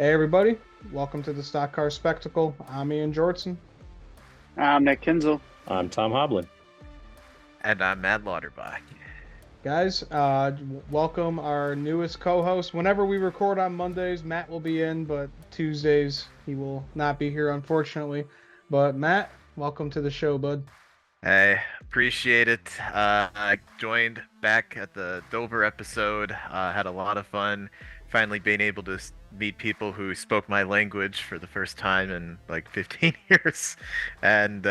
Hey everybody, welcome to the Stock Car Spectacle. I'm Ian Jortson. I'm Nick Kinzel. I'm Tom Hoblin. And I'm Matt Lauterbach. Guys, welcome our newest co-host. Whenever we record on Mondays, Matt will be in, but Tuesdays he will not be here, unfortunately. But Matt, welcome to the show, bud. I appreciate it. I joined back at the Dover episode. Had a lot of fun. Finally being able to meet people who spoke my language for the first time in like 15 years, and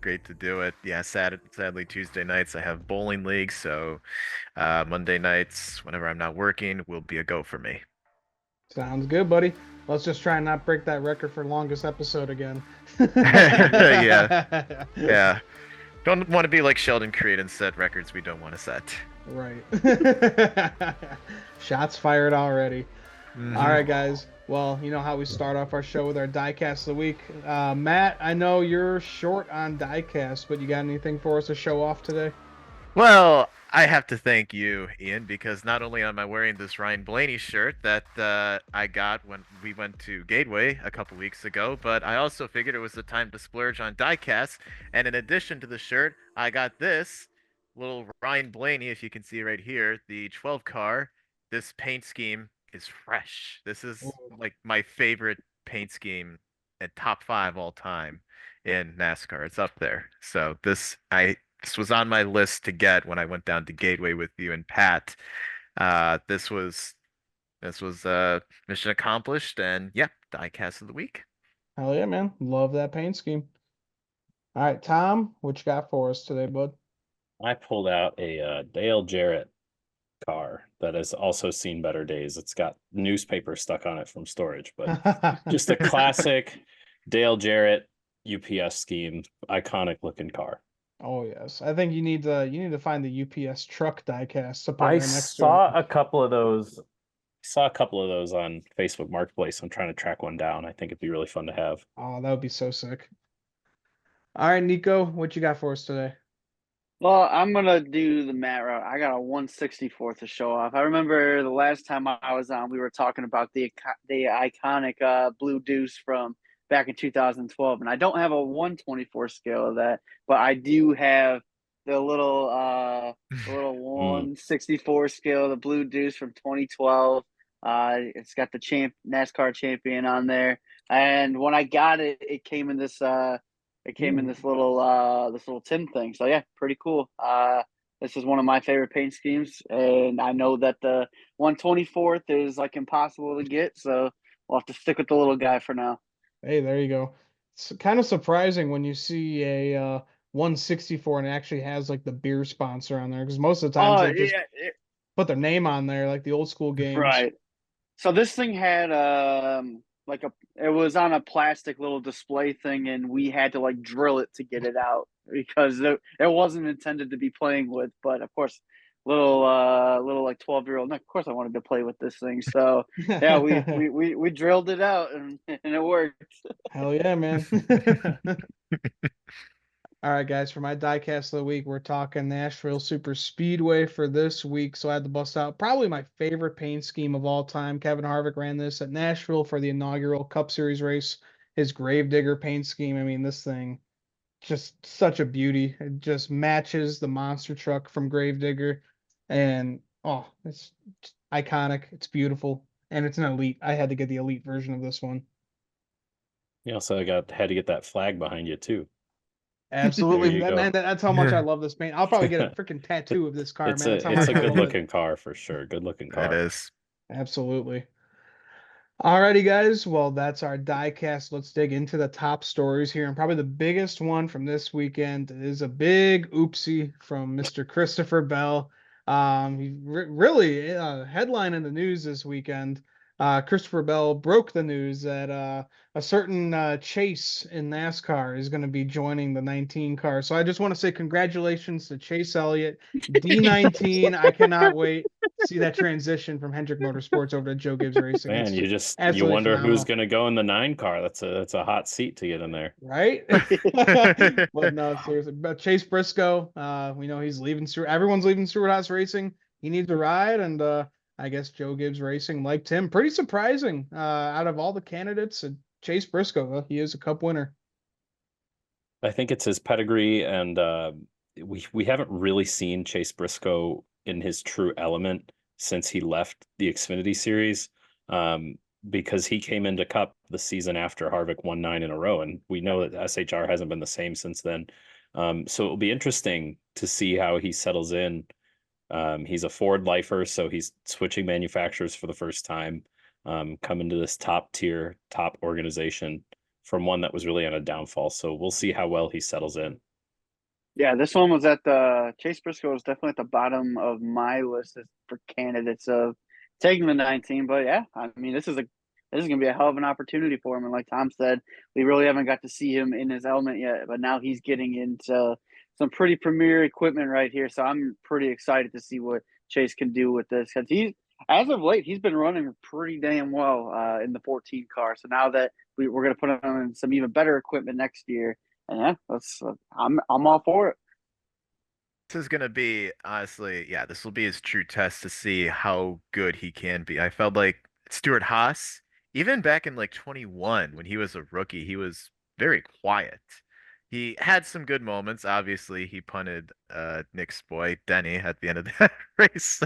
great to do it. Yeah, sadly Tuesday nights I have bowling league, so Monday nights whenever I'm not working will be a go for me. Sounds good, buddy. Let's just try and not break that record for longest episode again. Yeah, yeah. Don't want to be like Sheldon Creed and set records we don't want to set. Right. Shots fired already. All Mhm. right, guys. Well, you know how we start off our show with our diecast of the week. Matt, I know you're short on diecast, but you got anything for us to show off today? Well, I have to thank you, Ian, because not only am I wearing this Ryan Blaney shirt that I got when we went to Gateway a couple weeks ago, but I also figured it was the time to splurge on diecast. And in addition to the shirt, I got this little Ryan Blaney, if you can see right here, the 12 car. This paint scheme is fresh. This is like my favorite paint scheme and top five all time in NASCAR. It's up there. So this was on my list to get when I went down to Gateway with you and Pat. This was mission accomplished, and yep, diecast of the week. Hell yeah, man. Love that paint scheme. All right, Tom, what you got for us today, bud? I pulled out a Dale Jarrett car that has also seen better days. It's got newspaper stuck on it from storage, but just a classic Dale Jarrett UPS scheme, iconic looking car. Oh yes. I think you need to find the UPS truck diecast to put I right next to it. saw a couple of those. Saw a couple of those on Facebook Marketplace. I'm trying to track one down. I think it'd be really fun to have. Oh, that would be so sick. All right, Nico, what you got for us today? Well, I'm gonna do the Matt route. I got a 164th to show off. I remember the last time I was on, we were talking about the iconic Blue Deuce from back in 2012, and I don't have a 124 scale of that, but I do have the little Mm. 164 scale of the Blue Deuce from 2012. It's got the NASCAR champion on there, and when I got it, it came in Ooh. this little tin thing. So yeah, pretty cool. This is one of my favorite paint schemes, and I know that the 124th is like impossible to get, so we'll have to stick with the little guy for now. Hey, there you go. It's kind of surprising when you see a 164 and it actually has like the beer sponsor on there because most of the times Oh they just yeah, put their name on there like the old school games. right. So this thing had like it was on a plastic little display thing, and we had to like drill it to get it out because it wasn't intended to be playing with. But of course, little like 12-year-old. Of course, I wanted to play with this thing. So yeah, we drilled it out, and it worked. Hell yeah, man. All right, guys, for my diecast of the week, we're talking Nashville Super Speedway for this week. So I had to bust out probably my favorite paint scheme of all time. Kevin Harvick ran this at Nashville for the inaugural Cup Series race. His Gravedigger paint scheme. I mean, this thing just such a beauty. It just matches the monster truck from Gravedigger. And oh, it's iconic. It's beautiful. And it's an elite. I had to get the elite version of this one. You also had to get that flag behind you too. There Absolutely. you That go. man, that's how much I love this paint. I'll probably get a freaking tattoo of this car, It's man. That's how a it's much a I good love it. looking car for sure. Good looking It car. is. Absolutely. Alrighty, guys. Well, that's our diecast. Let's dig into the top stories here. And probably the biggest one from this weekend is a big oopsie from Mr. Christopher Bell. He really headline in the news this weekend. Christopher Bell broke the news that a certain Chase in NASCAR is going to be joining the 19 car. So I just want to say congratulations to Chase Elliott, D19. I cannot wait to see that transition from Hendrick Motorsports over to Joe Gibbs Racing. Man, It's you absolutely wonder who's phenomenal, gonna go in the 9 car. That's a hot seat to get in there. right? But no, seriously. But Chase Briscoe, we know he's leaving. Everyone's leaving Stewart Haas Racing. He needs a ride, and I guess Joe Gibbs Racing liked him. Pretty surprising. Out of all the candidates, Chase Briscoe, he is a Cup winner. I think it's his pedigree, and we haven't really seen Chase Briscoe in his true element since he left the Xfinity series, because he came into Cup the season after Harvick won 9 in a row, and we know that SHR hasn't been the same since then. So it'll be interesting to see how he settles in. He's a Ford lifer, so he's switching manufacturers for the first time, coming to this top tier, top organization from one that was really on a downfall. So we'll see how well he settles in. Yeah, this one was at the Chase Briscoe was definitely at the bottom of my list for candidates of taking the 19. But yeah, I mean, this is gonna be a hell of an opportunity for him. And like Tom said, we really haven't got to see him in his element yet. But now he's getting into some pretty premier equipment right here. So I'm pretty excited to see what Chase can do with this, because as of late he's been running pretty damn well in the 14 car. So now that we're going to put him on some even better equipment next year, and yeah, I'm all for it. This is going to be, honestly, yeah, this will be his true test to see how good he can be. I felt like Stuart Haas, even back in like 21 when he was a rookie, he was very quiet. He had some good moments. Obviously, he punted Nick's boy Denny at the end of that race.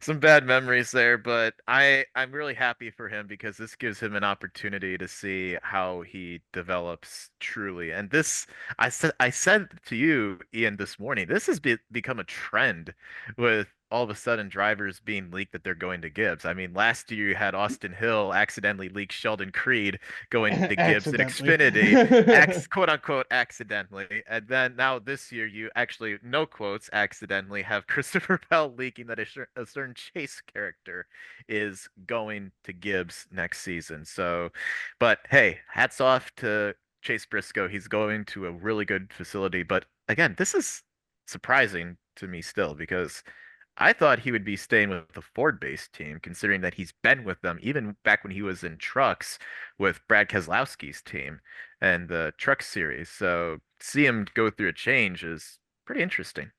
Some bad memories there, but I'm really happy for him because this gives him an opportunity to see how he develops truly. And this, I said to you, Ian, this morning, this has become a trend with all of a sudden drivers being leaked that they're going to Gibbs. I mean, last year you had Austin Hill accidentally leak Sheldon Creed going to Gibbs in Accidentally. Xfinity, quote unquote accidentally. And then now this year you actually, no quotes, accidentally have Christopher Bell leaking that a certain Chase character is going to Gibbs next season. So, but hey, hats off to Chase Briscoe. He's going to a really good facility. But again, this is surprising to me still because I thought he would be staying with the Ford-based team, considering that he's been with them even back when he was in trucks with Brad Keselowski's team and the Truck Series. So see him go through a change is pretty interesting.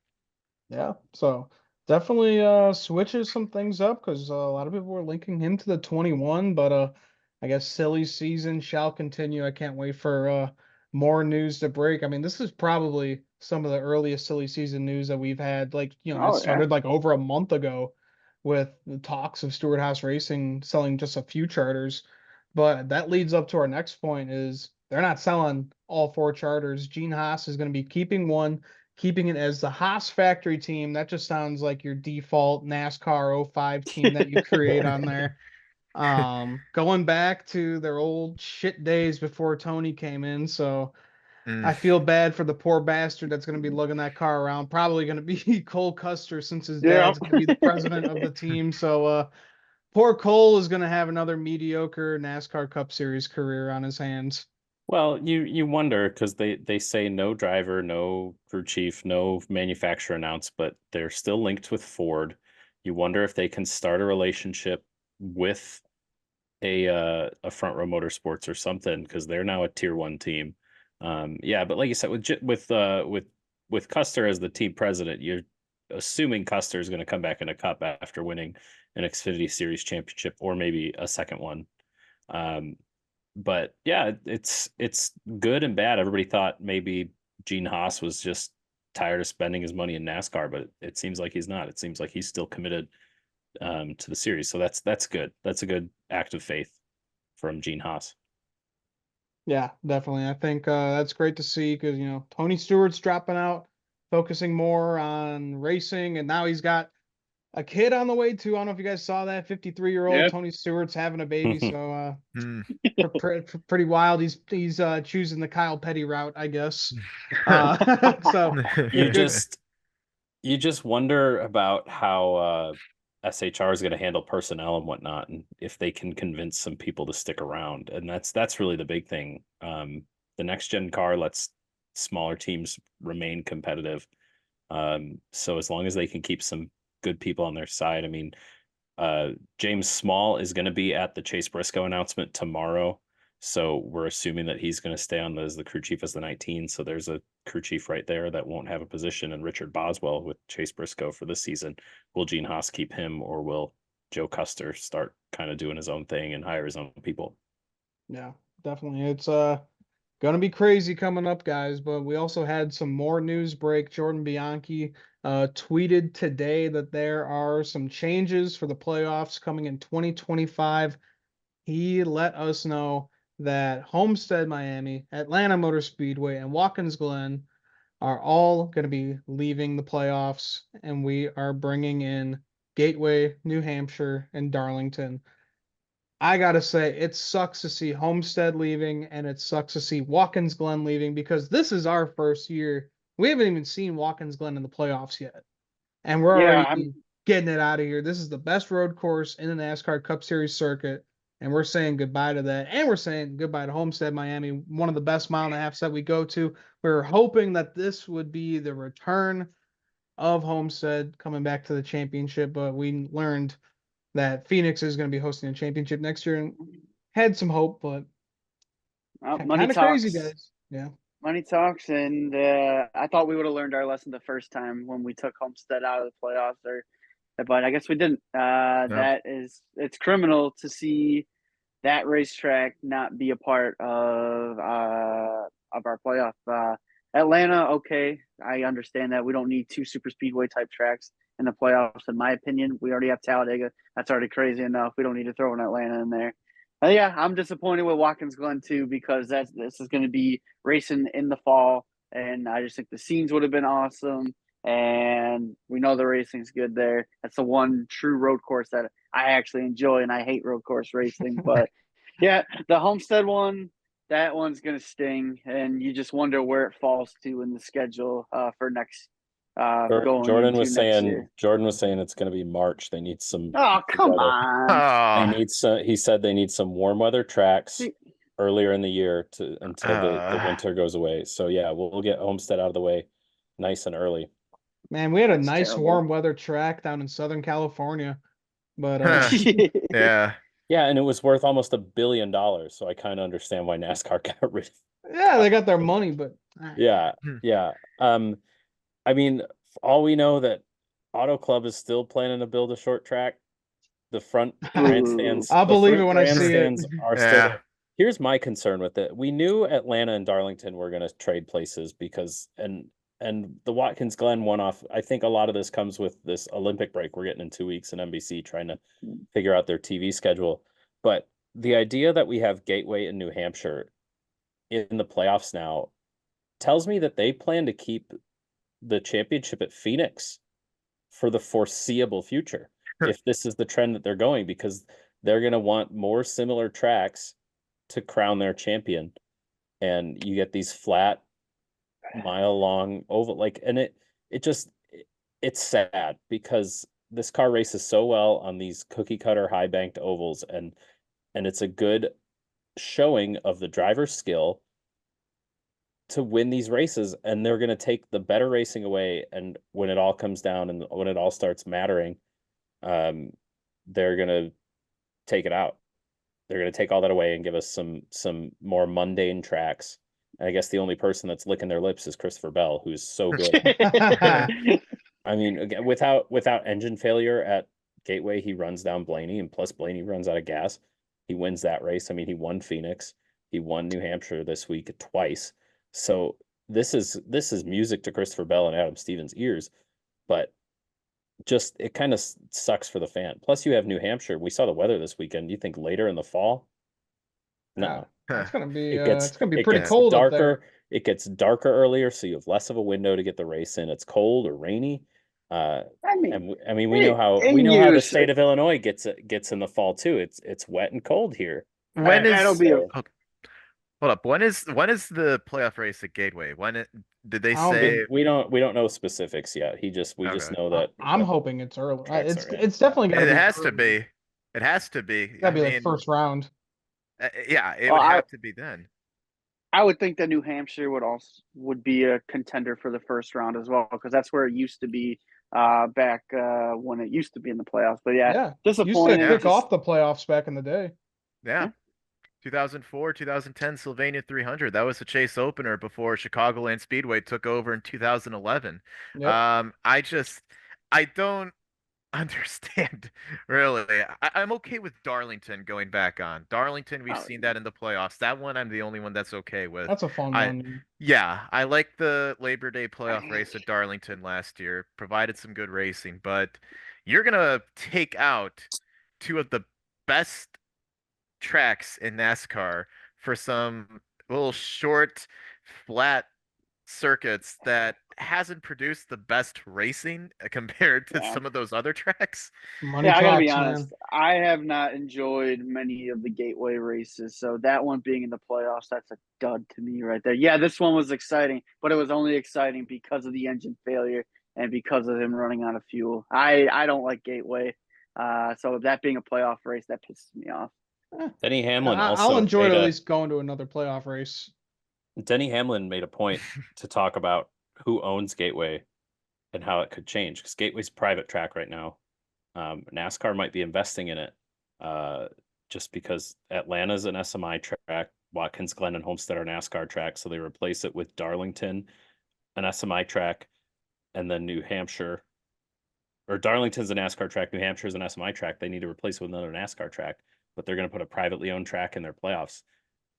Yeah, so definitely switches some things up because a lot of people were linking him to the 21, but I guess silly season shall continue. I can't wait for more news to break. I mean, this is probably some of the earliest silly season news that we've had. Like, it Oh yeah. started like over a month ago with the talks of Stewart Haas Racing selling just a few charters. But that leads up to our next point is they're not selling all 4 charters. Gene Haas is going to be keeping one, keeping it as the Haas factory team. That just sounds like your default NASCAR 05 team that you create on there. Going back to their old shit days before Tony came in. So Mm. I feel bad for the poor bastard that's going to be lugging that car around. Probably going to be Cole Custer since his Yeah. dad's going to be the president of the team. So poor Cole is going to have another mediocre NASCAR Cup Series career on his hands. Well, you wonder because they say no driver, no crew chief, no manufacturer announced, but they're still linked with Ford. You wonder if they can start a relationship with a Front Row Motorsports or something because they're now a tier 1 team. Yeah, but like you said, with Custer as the team president, you're assuming Custer is going to come back in a Cup after winning an Xfinity Series championship or maybe a second one. But yeah, it's good and bad. Everybody thought maybe Gene Haas was just tired of spending his money in NASCAR, but it seems like he's not. It seems like he's still committed to the series. So that's good. That's a good act of faith from Gene Haas. Yeah, definitely. I think that's great to see because, Tony Stewart's dropping out, focusing more on racing, and now he's got a kid on the way too. I don't know if you guys saw that 53-year-old Yeah. Tony Stewart's having a baby. So Mm. pretty wild. He's choosing the Kyle Petty route, I guess. So you just wonder about how SHR is going to handle personnel and whatnot, and if they can convince some people to stick around. And that's really the big thing. The next gen car lets smaller teams remain competitive. So as long as they can keep some good people on their side, I mean, James Small is going to be at the Chase Briscoe announcement tomorrow. So we're assuming that he's going to stay on as the crew chief as the 19. So there's a crew chief right there that won't have a position. And Richard Boswell with Chase Briscoe for this season. Will Gene Haas keep him, or will Joe Custer start kind of doing his own thing and hire his own people. Yeah, definitely. It's gonna be crazy coming up, guys. But we also had some more news break. Jordan Bianchi tweeted today that there are some changes for the playoffs coming in 2025. He let us know that Homestead, Miami, Atlanta Motor Speedway, and Watkins Glen are all going to be leaving the playoffs, and we are bringing in Gateway, New Hampshire, and Darlington. I gotta say, it sucks to see Homestead leaving, and it sucks to see Watkins Glen leaving because this is our first year. We haven't even seen Watkins Glen in the playoffs yet, and we're Yeah, already getting it out of here. This is the best road course in the NASCAR Cup Series circuit, and we're saying goodbye to that. And we're saying goodbye to Homestead, Miami, one of the best mile and a halfs that we go to. We were hoping that this would be the return of Homestead coming back to the championship, but we learned that Phoenix is going to be hosting a championship next year and had some hope, but money kind of crazy, talks. guys. Yeah. Money talks, and I thought we would have learned our lesson the first time when we took Homestead out of the playoffs, but I guess we didn't. It's criminal to see that racetrack not be a part of our playoff. Atlanta, okay, I understand that we don't need two super speedway type tracks in the playoffs. In my opinion, we already have Talladega. That's already crazy enough. We don't need to throw an Atlanta in there. Yeah, I'm disappointed with Watkins Glen too because this is going to be racing in the fall, and I just think the scenes would have been awesome. And we know the racing's good there. That's the one true road course that I actually enjoy, and I hate road course racing. But yeah, the Homestead one, that one's gonna sting, and you just wonder where it falls to in the schedule for next going Jordan into was next saying year. it's going to be March. They need some Oh, come weather. They on! need some. He said they need some warm weather tracks earlier in the year until the winter goes away. So yeah, we'll get Homestead out of the way nice and early. Man, we had a That's nice terrible. warm weather track down in Southern California, but Yeah. Yeah, and it was worth almost $1 billion. So I kind of understand why NASCAR got rid of it. yeah, they got their money, but Yeah, yeah. I mean, for all we know that Auto Club is still planning to build a short track. The front grandstands, I'll the believe it front when I see it. grandstands are still Yeah. there. Here's my concern with it. We knew Atlanta and Darlington were going to trade places because and the Watkins Glen one off. I think a lot of this comes with this Olympic break we're getting in 2 weeks and NBC trying to figure out their TV schedule. But the idea that we have Gateway in New Hampshire in the playoffs now tells me that they plan to keep the championship at Phoenix for the foreseeable future if this is the trend that they're going, because they're going to want more similar tracks to crown their champion. And you get these flat mile long oval, it's sad because this car races so well on these cookie cutter high banked ovals, and it's a good showing of the driver's skill to win these races, and they're going to take the better racing away. And when it all comes down and when it all starts mattering, they're going to take it out. They're going to take all that away and give us some more mundane tracks. And I guess the only person that's licking their lips is Christopher Bell, who's so good. I mean, again, without engine failure at Gateway, he runs down Blaney, and plus Blaney runs out of gas. He wins that race. I mean, he won Phoenix. He won New Hampshire this week twice. So this is music to Christopher Bell and Adam Stevens' ears, but just it kind of sucks for the fan. Plus, you have New Hampshire. We saw the weather this weekend. You think later in the fall? No, it's gonna be it pretty gets cold darker. up there. It gets darker earlier, so you have less of a window to get the race in. It's cold or rainy. I mean, We know how the state of Illinois gets in the fall too. It's wet and cold here. That'll be Hold up. When is the playoff race at Gateway? Did they say? We don't know specifics yet. We just know that I'm hoping it's early. tracks It's are in. it's definitely gonna It be has early. to be. It has to be. It's gotta be like first round. Yeah, it would have to be then. I would think that New Hampshire would be a contender for the first round as well, because that's where it used to be back when it used to be in the playoffs. But yeah, disappointed. Used to kick off the playoffs back in the day. Yeah. 2004, 2010 Sylvania 300. That was the chase opener before Chicagoland Speedway took over in 2011. Yep. I understand, really. I'm okay with Darlington going back on. Darlington, we've Oh, seen that in the playoffs. That one, I'm the only one that's okay with. That's a fun I, one. yeah, I like the Labor Day playoff race at Darlington last year. Provided some good racing, but you're gonna take out two of the best tracks in NASCAR for some little short, flat circuits that hasn't produced the best racing compared to yeah. some of those other tracks. Money Yeah, I gotta be talks, honest. man. I have not enjoyed many of the gateway races, so that one being in the playoffs, that's a dud to me right there. Yeah, this one was exciting, but it was only exciting because of the engine failure and because of him running out of fuel. I don't like gateway, so that being a playoff race, that pisses me off. Eh, Denny Hamlin I'll also enjoy it made at a least going to another playoff race. Denny Hamlin made a point to talk about who owns Gateway and how it could change because Gateway's a private track right now. NASCAR might be investing in it just because Atlanta's an SMI track, Watkins Glen and Homestead are NASCAR tracks, so they replace it with Darlington, an SMI track, and then New Hampshire. Or Darlington's a NASCAR track, New Hampshire's an SMI track. They need to replace it with another NASCAR track, but they're going to put a privately owned track in their playoffs.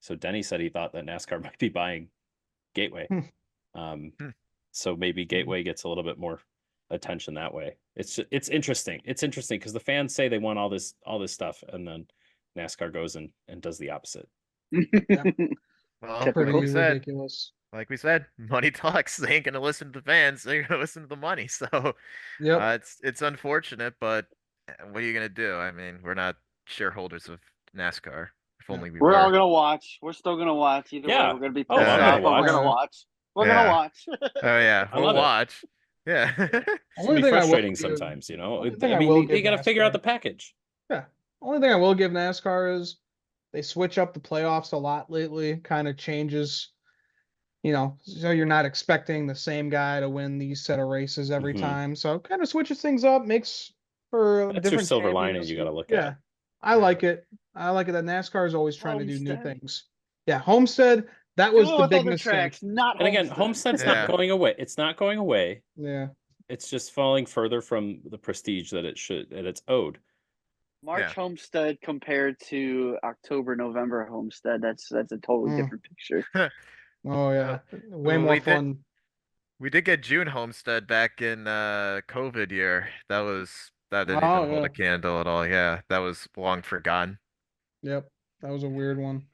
So Denny said he thought that NASCAR might be buying Gateway. Um, Hmm. so maybe Gateway gets a little bit more attention that way. It's interesting. It's interesting because the fans say they want all this stuff, and then NASCAR goes and does the opposite. Well, Typical. Ridiculous. like we said, money talks. They ain't gonna listen to the fans. They're gonna listen to the money. So, Yep. it's unfortunate, but what are you gonna do? I mean, we're not shareholders of NASCAR. If Yeah. only we We're all were. gonna watch. We're still gonna watch. Either way, Yeah. we're gonna be Oh, pissed I'm gonna off, but we're watch. gonna watch. We're gonna Yeah. watch. Oh yeah, I we'll love it. watch. Yeah. It's gonna Only be thing I will frustrating give, sometimes, you know. only thing I I mean, will you give got to figure out the NASCAR. package. Yeah. Only thing I will give NASCAR is they switch up the playoffs a lot lately. Kind of changes, so you're not expecting the same guy to win these set of races every Mhm. time. So kind of switches things up, makes for That's your different silver lining champions. you got to look Yeah. at. I Yeah. like it. I like it that NASCAR is always trying to do new Homestead. things. Yeah, Homestead, that Do was it the with big other mistake. tracks, not And again, Homestead. Homestead's not Yeah. going away. It's not going away. Yeah. It's just falling further from the prestige that it's owed. March Yeah. Homestead compared to October November Homestead. That's a totally Mm. different picture. Oh yeah. Way more we did fun. we did get June Homestead back in COVID year. That didn't even Oh hold yeah. a candle at all. Yeah, that was long forgotten. Yep. That was a weird one.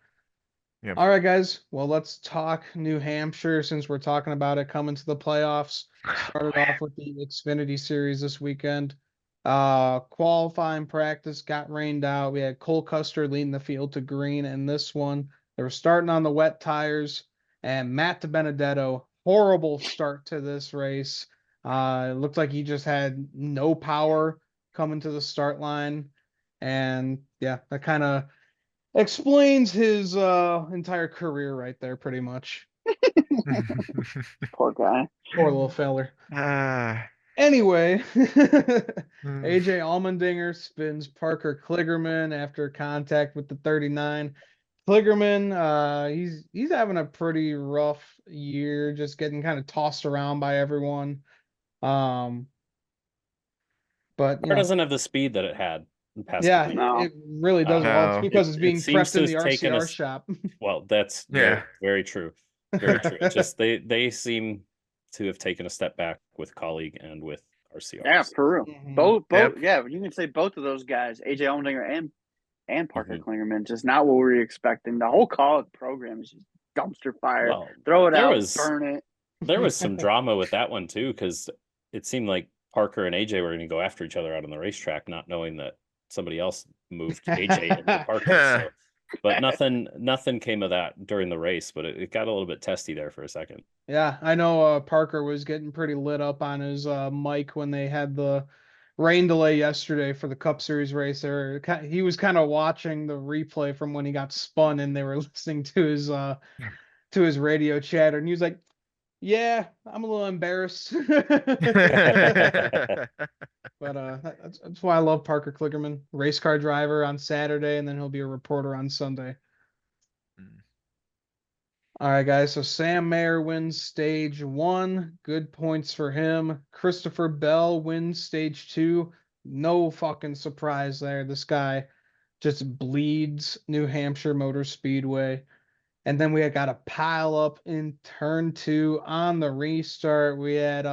Yeah. All right, guys. Well, let's talk New Hampshire since we're talking about it coming to the playoffs. Started Boy. off with the Xfinity Series this weekend. Qualifying practice got rained out. We had Cole Custer leading the field to green in this one. They were starting on the wet tires, and Matt DiBenedetto, horrible start to this race. It looked like he just had no power coming to the start line. And yeah, that kind of explains his entire career right there, pretty much. Poor guy. Poor little feller. Ah. Anyway, Hmm. AJ Allmendinger spins Parker Kligerman after contact with the 39. Kligerman, he's having a pretty rough year, just getting kind of tossed around by everyone. But Car doesn't have the speed that it had in past yeah, couple years. No. it really doesn't. Well, it's No. because it's being seems prepped to in have the taken RCR us. shop. Well, that's Yeah. very true. Very true. It just they seem to have taken a step back with colleague and with RCR. Yeah, for real. Mhm. Both. Yep. Yeah, you can say both of those guys, AJ Allmendinger and Parker Mhm. Klingerman, just not what we were expecting. The whole college program is just dumpster fire. Well, Throw it there out, was burn it. there was some drama with that one too because it seemed like Parker and AJ were going to go after each other out on the racetrack, not knowing that somebody else moved AJ into Parker. So, but nothing came of that during the race. But it got a little bit testy there for a second. Yeah, I know Parker was getting pretty lit up on his mic when they had the rain delay yesterday for the Cup Series race. He was kind of watching the replay from when he got spun, and they were listening to his radio chatter, and he was like, "Yeah, I'm a little embarrassed." But that's why I love Parker Kligerman, race car driver on Saturday, and then he'll be a reporter on Sunday. All right, guys. So Sam Mayer wins stage 1. Good points for him. Christopher Bell wins stage 2. No fucking surprise there. This guy just bleeds New Hampshire Motor Speedway. And then we had got a pile up in turn two on the restart. We had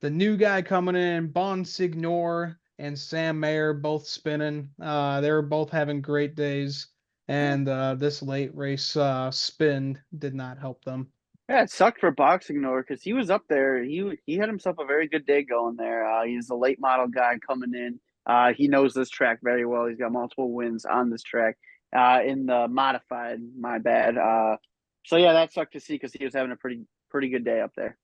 the new guy coming in, Bon Signor and Sam Mayer both spinning. They were both having great days. And this late race spin did not help them. Yeah, it sucked for Boxing Nor because he was up there. He had himself a very good day going there. He's a late model guy coming in. He knows this track very well. He's got multiple wins on this track. In the modified, my bad. So yeah, that sucked to see because he was having a pretty good day up there.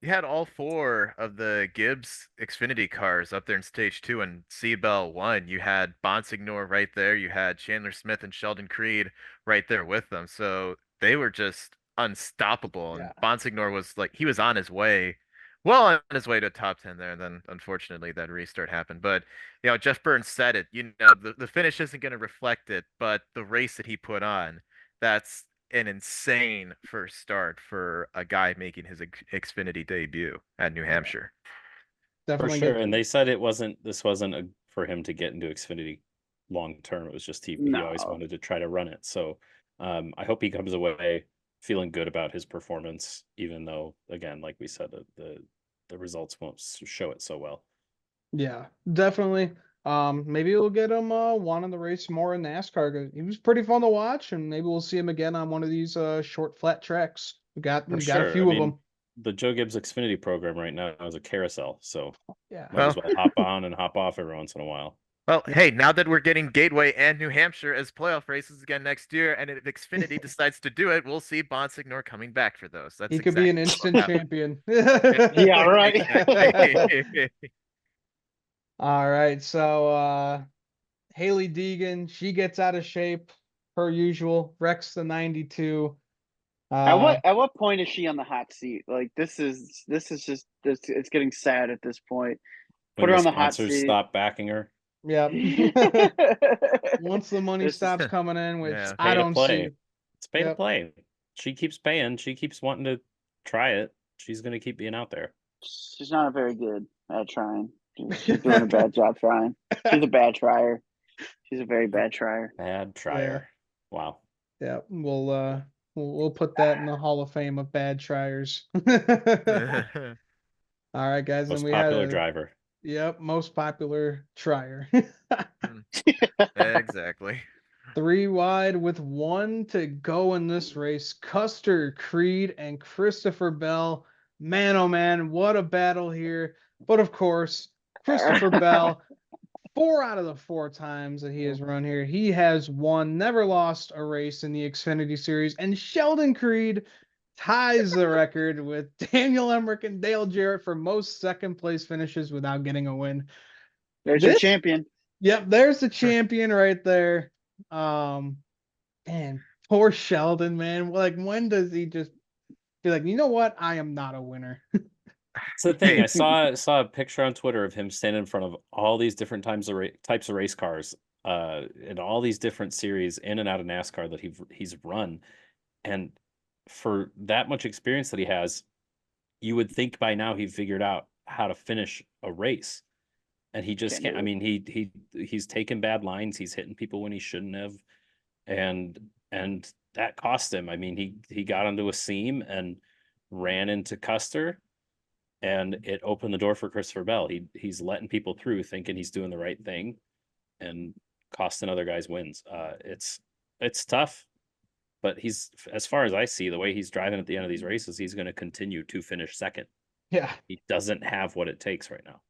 You had all four of the Gibbs Xfinity cars up there in stage two, and Seabell won. You had Bonsignor right there. You had Chandler Smith and Sheldon Creed right there with them. So they were just unstoppable. And Yeah. Bonsignor was like, he was on his way, well on his way to top 10 there. And then unfortunately that restart happened. But, Jeff Burns said it, the finish isn't going to reflect it, but the race that he put on, that's an insane first start for a guy making his Xfinity debut at New Hampshire. For Definitely sure. get And they said this wasn't for him to get into Xfinity long term. It was just he always No. wanted to try to run it. So I hope he comes away feeling good about his performance, even though, again, like we said, the results won't show it so well. Yeah, definitely. Maybe we'll get him wanting to race more in NASCAR. 'Cause he was pretty fun to watch, and maybe we'll see him again on one of these short flat tracks. We got For a sure. few of them. The Joe Gibbs Xfinity program right now is a carousel, so Yeah. might as well hop on and hop off every once in a while. Well, hey, now that we're getting Gateway and New Hampshire as playoff races again next year, and if Xfinity decides to do it, we'll see Bonsignor coming back for those. That's He could be an exactly instant champion. Yeah, right. Exactly. All right, so Haley Deegan, she gets out of shape per usual, wrecks the 92. At what point is she on the hot seat? Like this is just it's getting sad at this point. When Put her the on the hot sponsors seat. stop backing her, Yep. Once the money This is- stops coming in, which Yeah. I pay to don't play. see. It's pay to Yep. play. She keeps paying. She keeps wanting to try it. She's going to keep being out there. She's not very good at trying. She's doing a bad job trying. She's a bad trier. She's a very bad trier. Bad trier. Wow. Yeah, we'll put that in the Hall of Fame of bad triers. All right, guys, Most and we popular had driver. Yep, most popular trier. Exactly. 3 wide with 1 to go in this race. Custer, Creed, and Christopher Bell. Man, oh man, what a battle here. But of course, Christopher Bell, 4 out of the 4 times that he has run here, he has won, never lost a race in the Xfinity Series. And Sheldon Creed ties the record with Daniel Emmerich and Dale Jarrett for most second place finishes without getting a win. There's your champion. Yep, there's the champion right there. Man, poor Sheldon, man. Like, when does he just be like, you know what? I am not a winner. That's the thing. I saw a picture on Twitter of him standing in front of all these different types of race cars, in all these different series in and out of NASCAR that he's run, and for that much experience that he has, you would think by now he figured out how to finish a race, and he just can't. I mean, he's taking bad lines. He's hitting people when he shouldn't have, and that cost him. I mean, he got onto a seam and ran into Custer, and it opened the door for Christopher Bell. He's letting people through, thinking he's doing the right thing, and costing other guys wins. It's tough, but he's, as far as I see, the way he's driving at the end of these races, he's going to continue to finish second. Yeah, He doesn't have what it takes right now,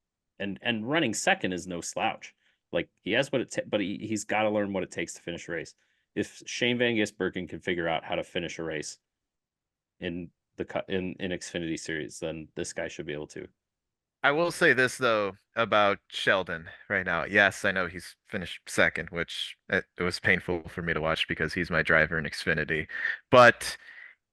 and running second is no slouch. Like, he has what it but he's got to learn what it takes to finish a race. If Shane Van Gisbergen can figure out how to finish a race in Xfinity Series, then this guy should be able to. I will say this though about Sheldon right now. Yes, I know he's finished second, which it was painful for me to watch because he's my driver in Xfinity. But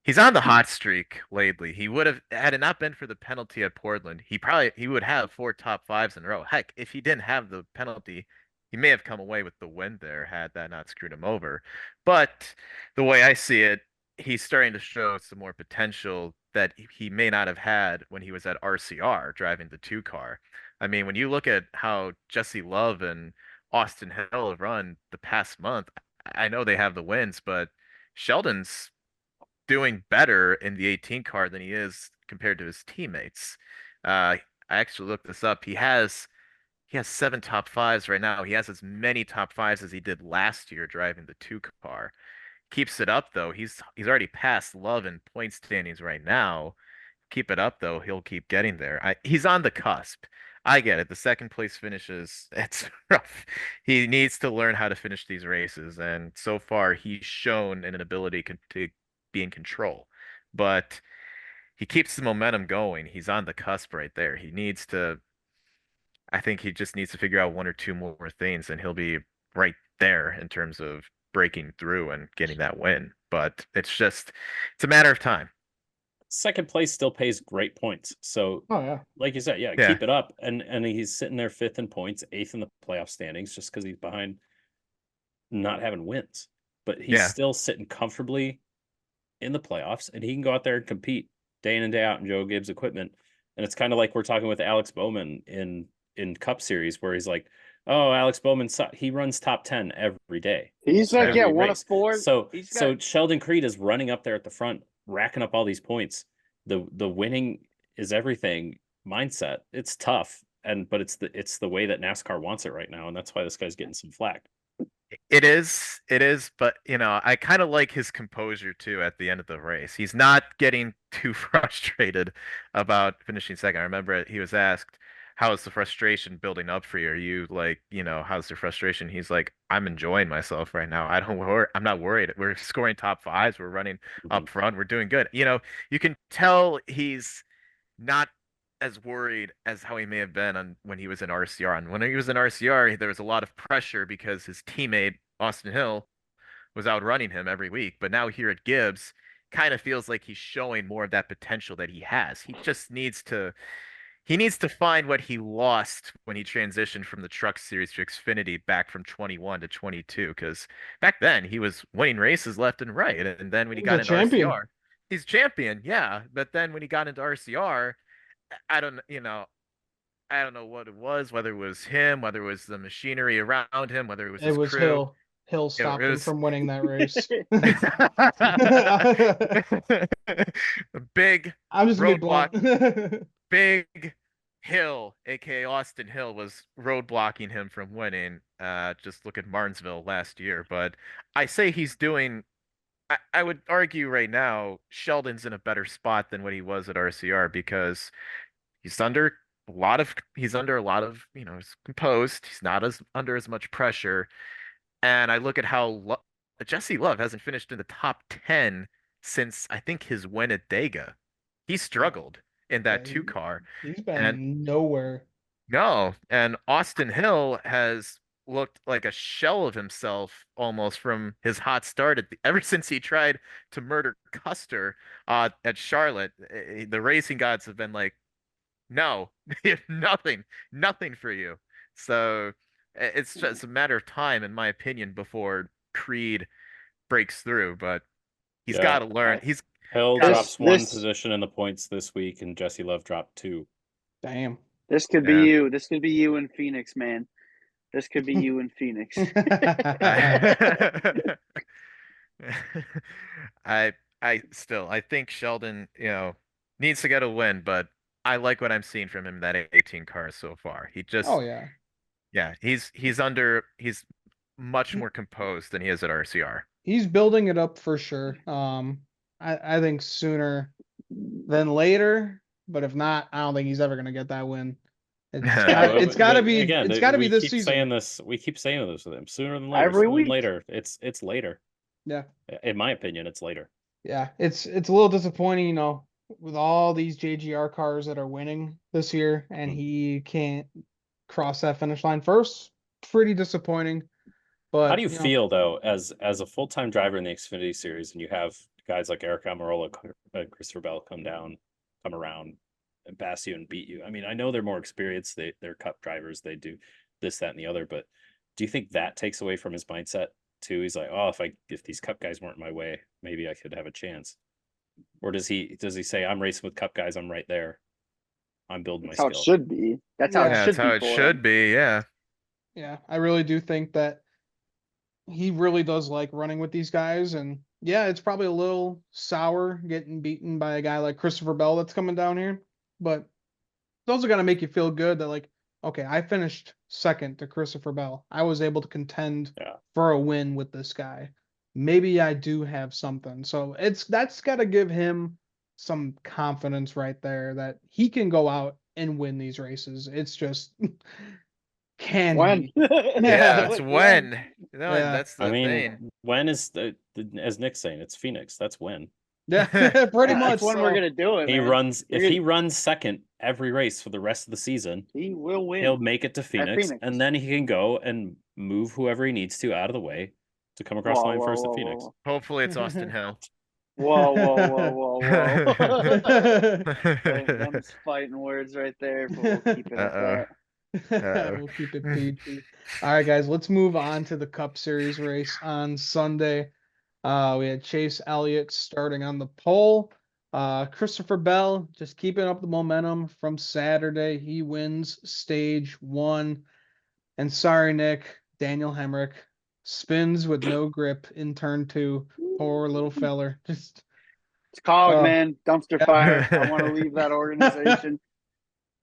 he's on the hot streak lately. He would have, had it not been for the penalty at Portland, he would have 4 top 5s in a row. Heck, if he didn't have the penalty, he may have come away with the win there had that not screwed him over. But the way I see it, he's starting to show some more potential that he may not have had when he was at RCR driving the 2 car. I mean, when you look at how Jesse Love and Austin Hill have run the past month, I know they have the wins, but Sheldon's doing better in the 18 car than he is compared to his teammates. I actually looked this up. He has 7 top 5s right now. He has as many top 5s as he did last year driving the 2 car. Keeps it up though. He's already passed Love in point standings right now. Keep it up though. He'll keep getting there. He's on the cusp. I get it. The second place finishes, it's rough. He needs to learn how to finish these races, and so far he's shown an ability to be in control. But he keeps the momentum going. He's on the cusp right there. I think he just needs to figure out 1 or 2 more things, and he'll be right there in terms of breaking through and getting that win. But it's a matter of time. Second place still pays great points. So, Oh yeah. like you said, Yeah. keep it up. And he's sitting there 5th in points, 8th in the playoff standings, just because he's behind not having wins. But he's Yeah. still sitting comfortably in the playoffs, and he can go out there and compete day in and day out in Joe Gibbs equipment. And it's kind of like we're talking with Alex Bowman in Cup Series, where he's like, "Oh, Alex Bowman, he runs top 10 every day." He's like, every yeah, one of race. 4. So He's so got Sheldon Creed is running up there at the front, racking up all these points. The winning is everything mindset. It's tough, but it's the way that NASCAR wants it right now, and that's why this guy's getting some flack. It is, but I kind of like his composure too at the end of the race. He's not getting too frustrated about finishing second. I remember he was asked, "How is the frustration building up for you? Are you like, how's the frustration?" He's like, "I'm enjoying myself right now. I'm not worried. We're scoring top 5s. We're running up front. We're doing good." You can tell he's not as worried as how he may have been when he was in RCR. And when he was in RCR, there was a lot of pressure because his teammate Austin Hill was outrunning him every week. But now here at Gibbs, kind of feels like he's showing more of that potential that he has. He needs to find what he lost when he transitioned from the Truck Series to Xfinity back from 21 to 22. Because back then he was winning races left and right, and then when he He's a got into champion. RCR, he's champion, yeah. But then when he got into RCR, I don't, I don't know what it was, whether it was him, whether it was the machinery around him, whether it was It his was crew. Hill. Hill It stopped him was from winning that race. a big I'm just gonna be roadblock. blunt. Big Hill, aka Austin Hill, was roadblocking him from winning. Just look at Martinsville last year. But I say he's doing. I would argue right now Sheldon's in a better spot than what he was at RCR because he's under a lot of, he's composed. He's not as under as much pressure. And I look at how Jesse Love hasn't finished in the top 10 since I think his win at Dega. He struggled in Yeah, that 2 car. he's And been nowhere. no, and Austin Hill has looked like a shell of himself almost from his hot start ever since he tried to murder Custer at Charlotte. The racing gods have been like, no, nothing for you. So it's just a matter of time, in my opinion, before Creed breaks through. But he's Yeah. got to learn. He's Hill got drops one position in the points this week, and Jesse Love dropped 2. Damn. This could be Yeah. you. This could be you in Phoenix, man. This could be you in Phoenix. I think Sheldon, needs to get a win, but I like what I'm seeing from him in that 18 car so far. Oh yeah. Yeah, he's much more composed than he is at RCR. He's building it up for sure. I think sooner than later, but if not, I don't think he's ever gonna get that win. It's gotta be Again, it's gotta be we this keep season. saying this. We keep saying this with him. Sooner than later. Every Sooner week. than later. It's later. Yeah. In my opinion, it's later. Yeah. It's a little disappointing, with all these JGR cars that are winning this year, and he can't cross that finish line first. Pretty disappointing. But how do you feel though, as a full-time driver in the Xfinity Series, and you have guys like Eric Almirola, Christopher Bell come around and pass you and beat you? I mean, I know they're more experienced. They're Cup drivers. They do this, that, and the other. But do you think that takes away from his mindset too? He's like, oh, if these Cup guys weren't in my way, maybe I could have a chance. Or does he say, I'm racing with Cup guys, I'm right there? I'm building my That's how it skill. should be. That's how Yeah. it Yeah, should that's how be it for should him. be. Yeah. Yeah, I really do think that he really does like running with these guys. And yeah, it's probably a little sour getting beaten by a guy like Christopher Bell that's coming down here. But it's also got to make you feel good that, like, okay, I finished second to Christopher Bell. I was able to contend Yeah. for a win with this guy. Maybe I do have something. So that's got to give him some confidence right there that he can go out and win these races. It's just, can When? he? Yeah, it's when. No, Yeah. that's I the mean, thing. when is as Nick's saying, it's Phoenix. That's when. Yeah, pretty much. That's when we're gonna do it. He man. runs We're if gonna- he runs second every race for the rest of the season, he will win. he'll make it to Phoenix, Phoenix. and then he can go and move whoever he needs to out of the way to come across the line first at Phoenix. Hopefully, it's Austin Hill. Whoa. Them's fighting words right there, but we'll keep it at Uh-oh. that. We'll keep it PG. All right, guys, let's move on to the Cup Series race on Sunday. We had Chase Elliott starting on the pole. Christopher Bell just keeping up the momentum from Saturday. He wins stage 1. And sorry, Nick, Daniel Hemrick spins with no grip in turn 2. Poor little feller. Just It's cog, man. Dumpster Yeah. fire. I want to leave that organization.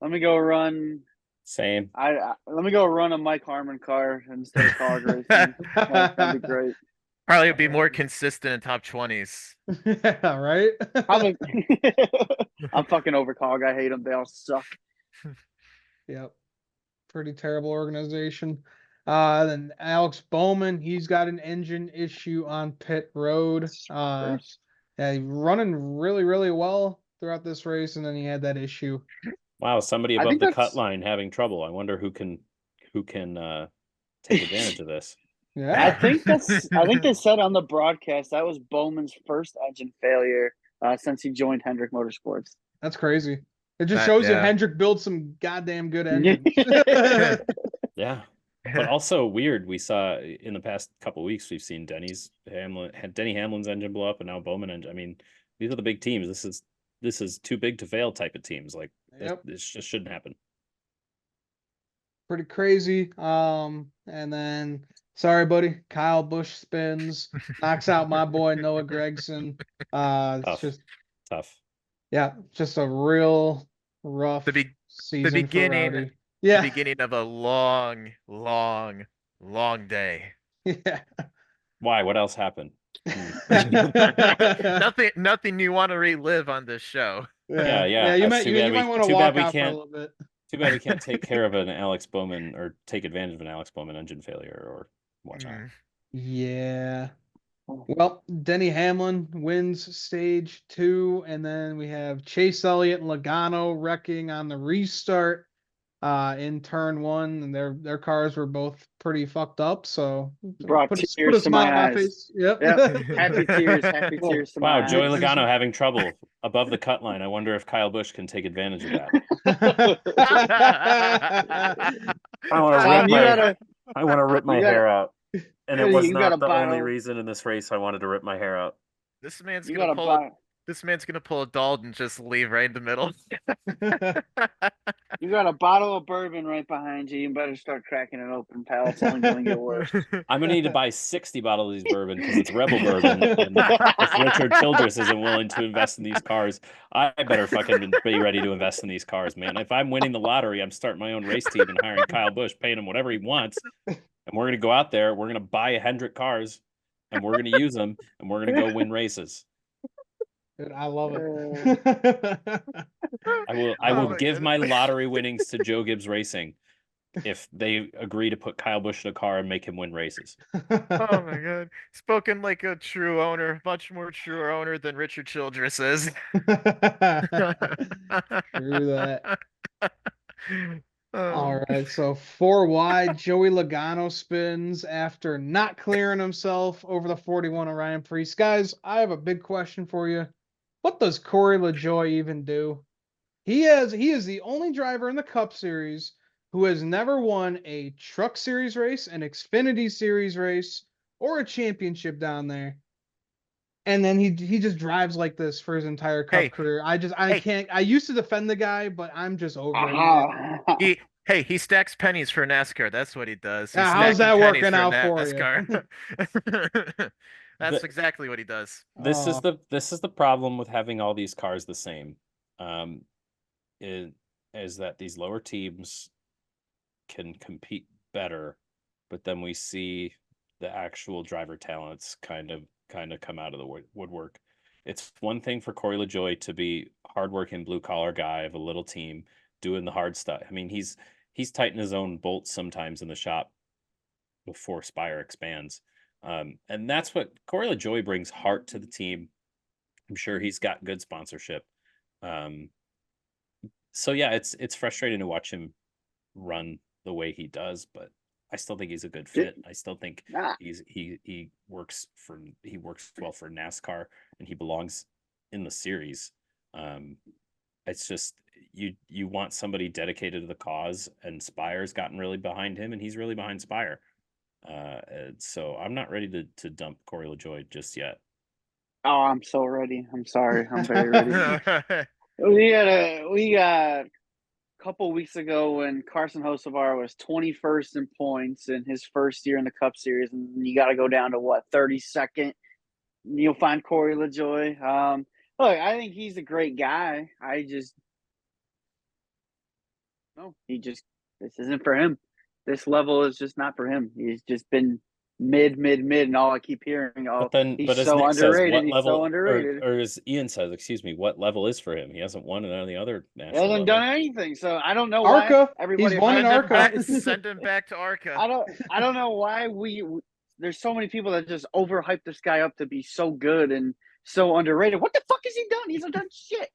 Let me go run. Same. Let me go run a Mike Harmon car instead of cog racing. That'd be great. Probably be more consistent in top 20s. Yeah, right? I'm fucking over cog. I hate them. They all suck. Yep. Pretty terrible organization. Then Alex Bowman, he's got an engine issue on pit road. Yeah, he's running really, really well throughout this race, and then he had that issue. Wow, somebody I above think the that's- cut line having trouble. I wonder who can take advantage of this. Yeah. I think they said on the broadcast that was Bowman's first engine failure since he joined Hendrick Motorsports. That's crazy. It just That- shows you yeah. Hendrick built some goddamn good engines. Yeah. But also weird, we saw in the past couple of weeks we've seen Denny Hamlin's engine blow up, and now Bowman engine. I mean, these are the big teams. This is too big to fail type of teams. Like Yep. this just shouldn't happen. Pretty crazy. And then sorry, buddy, Kyle Busch spins, knocks out my boy Noah Gragson. It's Tough. just Tough. Yeah, just a real rough season beginning- for Rowdy. Yeah. The beginning of a long, long, long day. Yeah. Why? What else happened? Nothing you want to relive on this show. Yeah. You That's might too bad want to too walk bad we out for a can't- little bit. Too bad we can't take care of an Alex Bowman or take advantage of an Alex Bowman engine failure or whatnot. Yeah. Well, Denny Hamlin wins stage 2, and then we have Chase Elliott and Logano wrecking on the restart in turn 1, and their cars were both pretty fucked up. So Brought put tears a to my smile on my eyes. face. Yep. Happy tears to my Wow, eyes. Joey Logano having trouble above the cut line. I wonder if Kyle Busch can take advantage of that. I want to rip my hair out. And it was you not gotta the only bottle- reason in this race I wanted to rip my hair out. This man's You gonna gotta pull. buy. This man's gonna pull a Dalton, just leave right in the middle. You got a bottle of bourbon right behind you. You better start cracking it open, pal. It's only gonna get worse. I'm gonna need to buy 60 bottles of these bourbon because it's Rebel bourbon. And if Richard Childress isn't willing to invest in these cars, I better fucking be ready to invest in these cars, man. If I'm winning the lottery, I'm starting my own race team and hiring Kyle Busch, paying him whatever he wants, and we're gonna go out there. We're gonna buy a Hendrick cars, and we're gonna use them, and we're gonna go win races. Dude, I love it. I will Oh my give goodness. my lottery winnings to Joe Gibbs Racing if they agree to put Kyle Busch in a car and make him win races. Oh my god. Spoken like a true owner, much more true owner than Richard Childress is. True that. All right, so 4 wide, Joey Logano spins after not clearing himself over the 41 of Ryan Preece. Guys, I have a big question for you. What does Corey LaJoie even do? He is the only driver in the Cup Series who has never won a Truck Series race, an Xfinity Series race, or a championship down there. and then he just drives like this for his entire Cup Hey, career. I hey, can't. I used to defend the guy, but I'm just over it, man. Aha. he stacks pennies for NASCAR. That's what he does. He's How's stacking that pennies working for out for you? NASCAR. That's The, exactly what he does. this is Oh, the problem with having all these cars the same. Is that these lower teams can compete better, but then we see the actual driver talents kind of come out of the woodwork. It's one thing for Corey LaJoie to be hardworking blue collar guy of a little team doing the hard stuff. I mean, he's tightened his own bolts sometimes in the shop before Spire expands. And that's what Corey LaJoie brings, heart to the team. I'm sure he's got good sponsorship. So yeah, it's frustrating to watch him run the way he does, but I still think he's a good fit. I still think Ah, he works well for NASCAR, and he belongs in the series. It's just you want somebody dedicated to the cause, and Spire's gotten really behind him, and he's really behind Spire. And so I'm not ready to dump Corey LaJoie just yet. oh, I'm so ready. I'm sorry. I'm very ready. We got a couple weeks ago when Carson Hocevar was 21st in points in his first year in the Cup Series, and you got to go down to what 32nd. You'll find Corey LaJoie. Look, I think he's a great guy. I just no, this isn't for him. This level is just not for him. He's just been mid, and all I keep hearing, oh, But he's as so Nick says, underrated. what He's so level, underrated. or as Ian says, excuse me, what level is for him? He hasn't won at any other He national hasn't level. done anything, so I don't know why Arca. He's everybody. won an Arca. Send him back to Arca. I don't know why there's so many people that just overhype this guy up to be so good and so underrated. What the fuck has he done? He hasn't done shit.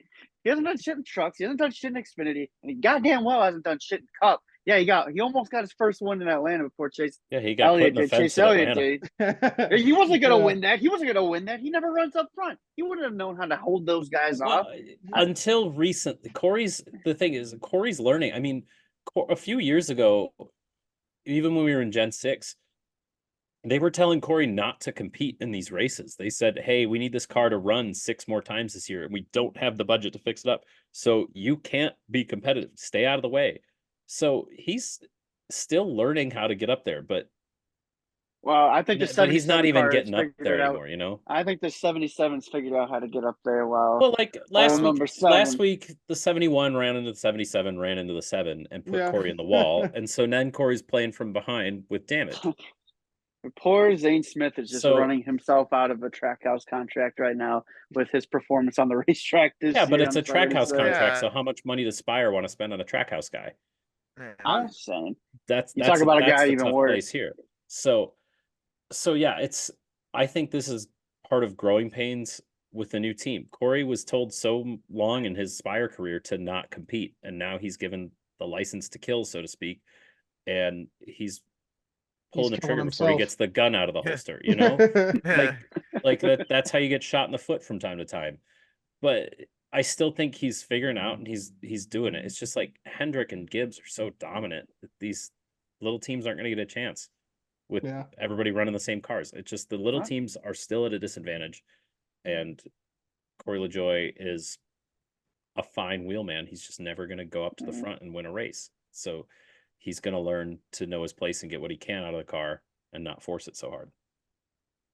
He hasn't done shit in trucks. He hasn't done shit in Xfinity, and he goddamn well hasn't done shit in Cup. Yeah, he almost got his first one in Atlanta before Chase Yeah, he got put Elliott in the did. fence Chase at Elliott Atlanta. did. He wasn't gonna win that. He wasn't gonna win that. He never runs up front. He wouldn't have known how to hold those guys off. Until recently, the thing is, Corey's learning. I mean, a few years ago, even when we were in Gen 6, they were telling Corey not to compete in these races. They said, hey, we need this car to run 6 more times this year, and we don't have the budget to fix it up. So you can't be competitive. Stay out of the way. So he's still learning how to get up there, but I think the 77 he's not even car getting up there out. anymore, you know? I think the 77's figured out how to get up there. Well, like last number week, the 71 ran into the 77, ran into the 7, and put Yeah. Corey in the wall. And so then Corey's playing from behind with damage. Poor Zane Smith is just running himself out of a Trackhouse contract right now with his performance on the racetrack this year. Yeah, but it's a Trackhouse contract, Yeah. so how much money does Spire want to spend on a Trackhouse guy? I'm saying. That's talk about a guy the even tough worse. place here. So yeah, I think this is part of growing pains with the new team. Corey was told so long in his Spire career to not compete, and now he's given the license to kill, so to speak, and he's pulling the trigger before he gets the gun out of the holster, you know? like that's how you get shot in the foot from time to time. But I still think he's figuring out, and he's doing it. It's just like Hendrick and Gibbs are so dominant that these little teams aren't going to get a chance with everybody running the same cars. It's just the little teams are still at a disadvantage, and Corey LaJoie is a fine wheelman. He's just never going to go up to the front and win a race. So he's going to learn to know his place and get what he can out of the car and not force it so hard.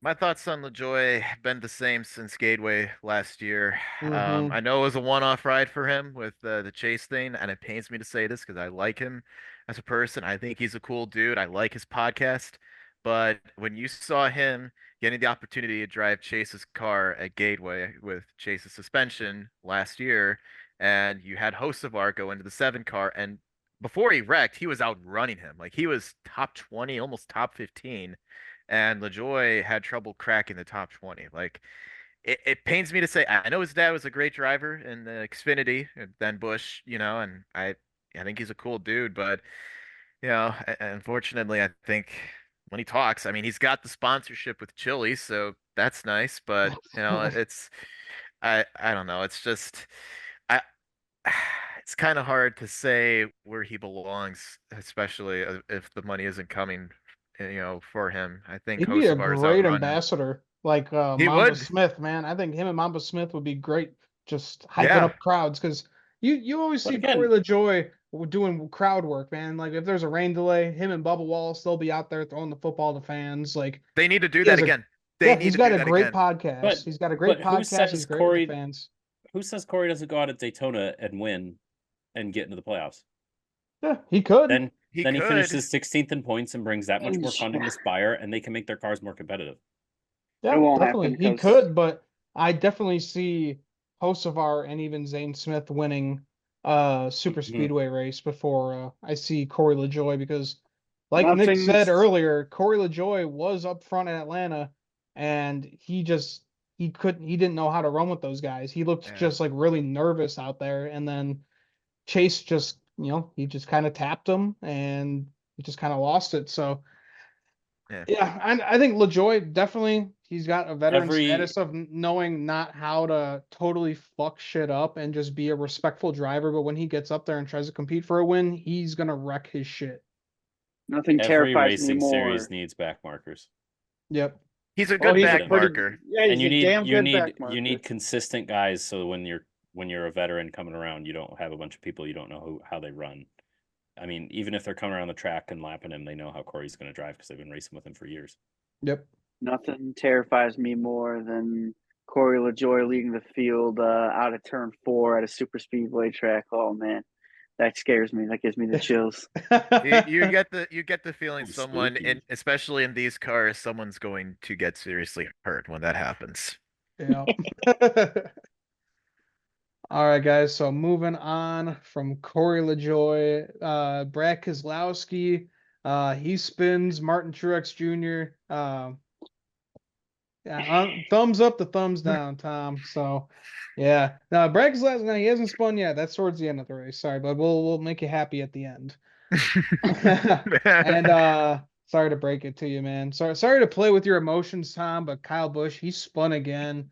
My thoughts on LaJoie have been the same since Gateway last year. Mhm. I know it was a one-off ride for him with the Chase thing, and it pains me to say this because I like him as a person. I think he's a cool dude. I like his podcast. But when you saw him getting the opportunity to drive Chase's car at Gateway with Chase's suspension last year, and you had Hocevar go into the 7 car, and before he wrecked, he was outrunning him. Like he was top 20, almost top 15. And LaJoie had trouble cracking the top 20. Like, it pains me to say, I know his dad was a great driver in the Xfinity, and then Busch, and I think he's a cool dude, but, unfortunately, I think when he talks, I mean, he's got the sponsorship with Chili, so that's nice, but, I don't know. It's just, I, it's kind of hard to say where he belongs, especially if the money isn't coming for him. I think He'd be a Hocevar's great outrun him. ambassador. like He Mamba would. Smith, man. I think him and Mamba Smith would be great, just hyping Yeah. up crowds because you always But see Corey again, LaJoy doing crowd work, man. Like if there's a rain delay, him and Bubba Wallace, they'll be out there throwing the football to fans. Like They need to do he that has a again. They yeah, need he's to got do a that great again. podcast. but He's got a great but podcast. He's great with the fans. who says Corey doesn't go out at Daytona and win and get into the playoffs? Yeah, he could. Then He then he could. finishes 16th in points and brings that much more funding to Spire, and they can make their cars more competitive. Yeah, won't definitely. happen He 'cause- could, but I definitely see Hocevar and even Zane Smith winning super Mhm. speedway race before I see Corey LaJoy because like Nick Nothing's- said earlier, Corey LaJoy was up front in Atlanta and he didn't know how to run with those guys. He looked Yeah. just like really nervous out there and then Chase just, he just kind of tapped him and he just kind of lost it. So yeah, I think LaJoy definitely he's got a veteran status of knowing not how to totally fuck shit up and just be a respectful driver. But when he gets up there and tries to compete for a win, he's gonna wreck his shit. Nothing Every terrifies me racing more. series needs back markers. Yep. He's a Oh, good he's back a pretty, marker. yeah, And he's you a need damn you good need back you need marker. consistent guys so when you're a veteran coming around, you don't have a bunch of people you don't know how they run. I mean, even if they're coming around the track and lapping him, they know how Corey's going to drive because they've been racing with him for years. Yep. Nothing terrifies me more than Corey LaJoy leading the field out of turn 4 at a super speedway track. Oh man, that scares me. That gives me the chills. You get the feeling Ooh, someone, spooky. and especially in these cars, someone's going to get seriously hurt when that happens. Yeah. All right, guys. So moving on from Corey LaJoy, Brad Keselowski, he spins Martin Truex Jr. Yeah, thumbs up to thumbs down, Tom. So, yeah. Now, Brad Keselowski, no, he hasn't spun yet. That's towards the end of the race. Sorry, but we'll make you happy at the end. And sorry to break it to you, man. Sorry to play with your emotions, Tom. But Kyle Busch, he spun again.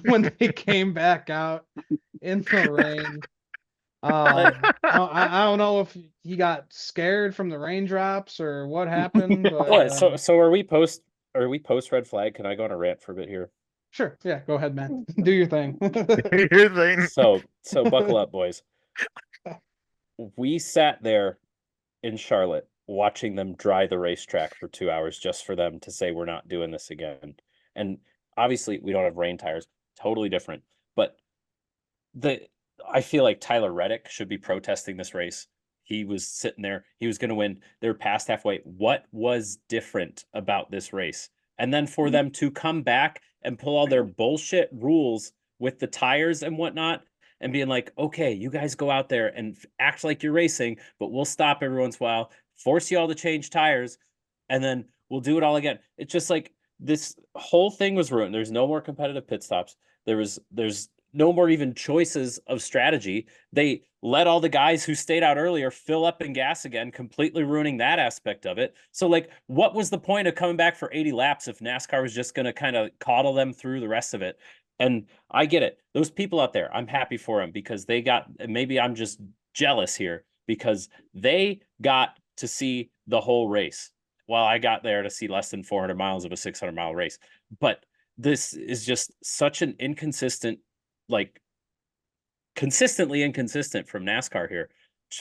When they came back out in the rain. I don't know if he got scared from the raindrops or what happened, but What? So are we post red flag? Can I go on a rant for a bit here? sure, yeah, go ahead, man. Do your thing. Your thing. So buckle up, boys. We sat there in Charlotte watching them dry the racetrack for 2 hours just for them to say we're not doing this again. And obviously we don't have rain tires, totally different. But I feel like Tyler Reddick should be protesting this race. He was sitting there, he was going to win. They're past halfway. What was different about this race? And then for them to come back and pull all their bullshit rules with the tires and whatnot and being like, okay, you guys go out there and act like you're racing, but we'll stop every once in a while, force you all to change tires, and then we'll do it all again. It's just like this whole thing was ruined. There's no more competitive pit stops. There's no more even choices of strategy. They let all the guys who stayed out earlier fill up and gas again, completely ruining that aspect of it. So, like, what was the point of coming back for 80 laps if NASCAR was just going to kind of coddle them through the rest of it? And I get it. Those people out there, I'm happy for them because they got, maybe I'm just jealous here because they got to see the whole race while I got there to see less than 400 miles of a 600-mile race. But this is just such an inconsistent, like consistently inconsistent from NASCAR here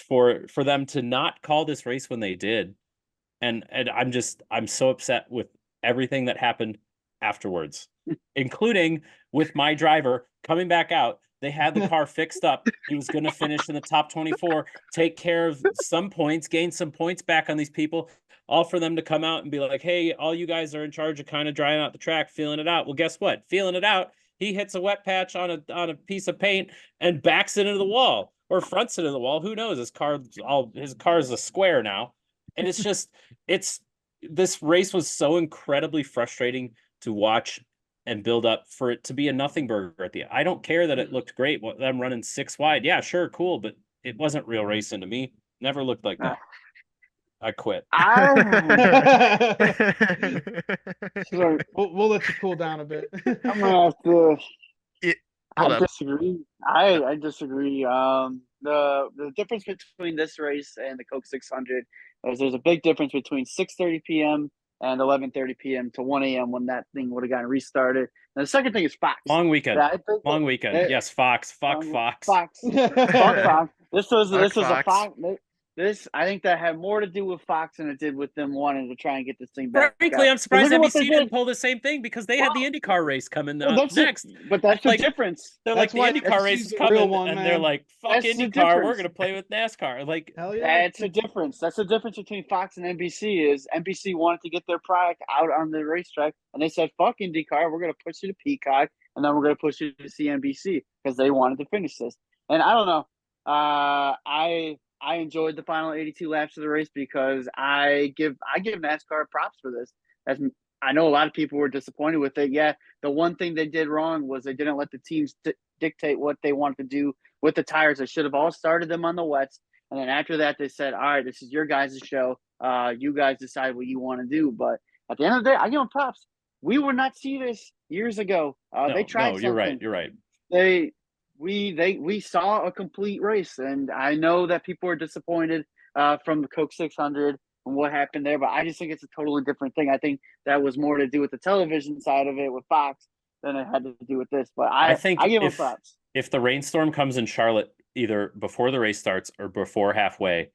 for them to not call this race when they did. And I'm so upset with everything that happened afterwards, including with my driver coming back out. They had the car fixed up. He was going to finish in the top 24, take care of some points, gain some points back on these people, all for them to come out and be like, hey, all you guys are in charge of kind of drying out the track, feeling it out. Well, guess what? Feeling it out, he hits a wet patch on a piece of paint and backs it into the wall or fronts it into the wall. Who knows? His car is a square now. And this race was so incredibly frustrating to watch and build up for it to be a nothing burger at the end. I don't care that it looked great, them running 6 wide. Yeah, sure, cool, but it wasn't real racing to me. Never looked like that. I quit. We'll let you cool down a bit. I'm gonna have to. Hold I up. disagree. I disagree. The difference between this race and the Coke 600 is there's a big difference between 6:30 p.m. and 11:30 p.m. to 1 a.m. when that thing would have gotten restarted. And the second thing is Fox. Long weekend. I think Long weekend. Yes, Fox. Fuck Fox. Fox. Fuck Fox. This was a Fox. Fox. This I think that had more to do with Fox than it did with them wanting to try and get this thing back. Frankly, I'm surprised Look at what they NBC did. didn't pull the same thing because they had the IndyCar race coming next. But that's Like, the difference. They're like, That's the why IndyCar NBC's race is the coming, real one, and man. they're like, fuck That's the IndyCar, we're difference. going to play with NASCAR. Like, Hell yeah. That's the difference. That's the difference between Fox and NBC is NBC wanted to get their product out on the racetrack, and they said, fuck IndyCar, we're going to push you to Peacock, and then we're going to push you to CNBC because they wanted to finish this. And I don't know. I enjoyed the final 82 laps of the race because I give NASCAR props for this. I know a lot of people were disappointed with it. Yeah, the one thing they did wrong was they didn't let the teams dictate what they wanted to do with the tires. They should have all started them on the wets, and then after that they said, "All right, this is your guys' show. You guys decide what you want to do." But at the end of the day, I give them props. We would not see this years ago. They tried something. You're right. You're right. We saw a complete race, and I know that people are disappointed from the Coke 600 and what happened there, but I just think it's a totally different thing. I think that was more to do with the television side of it with Fox than it had to do with this. But I think give them props. If the rainstorm comes in Charlotte either before the race starts or before halfway,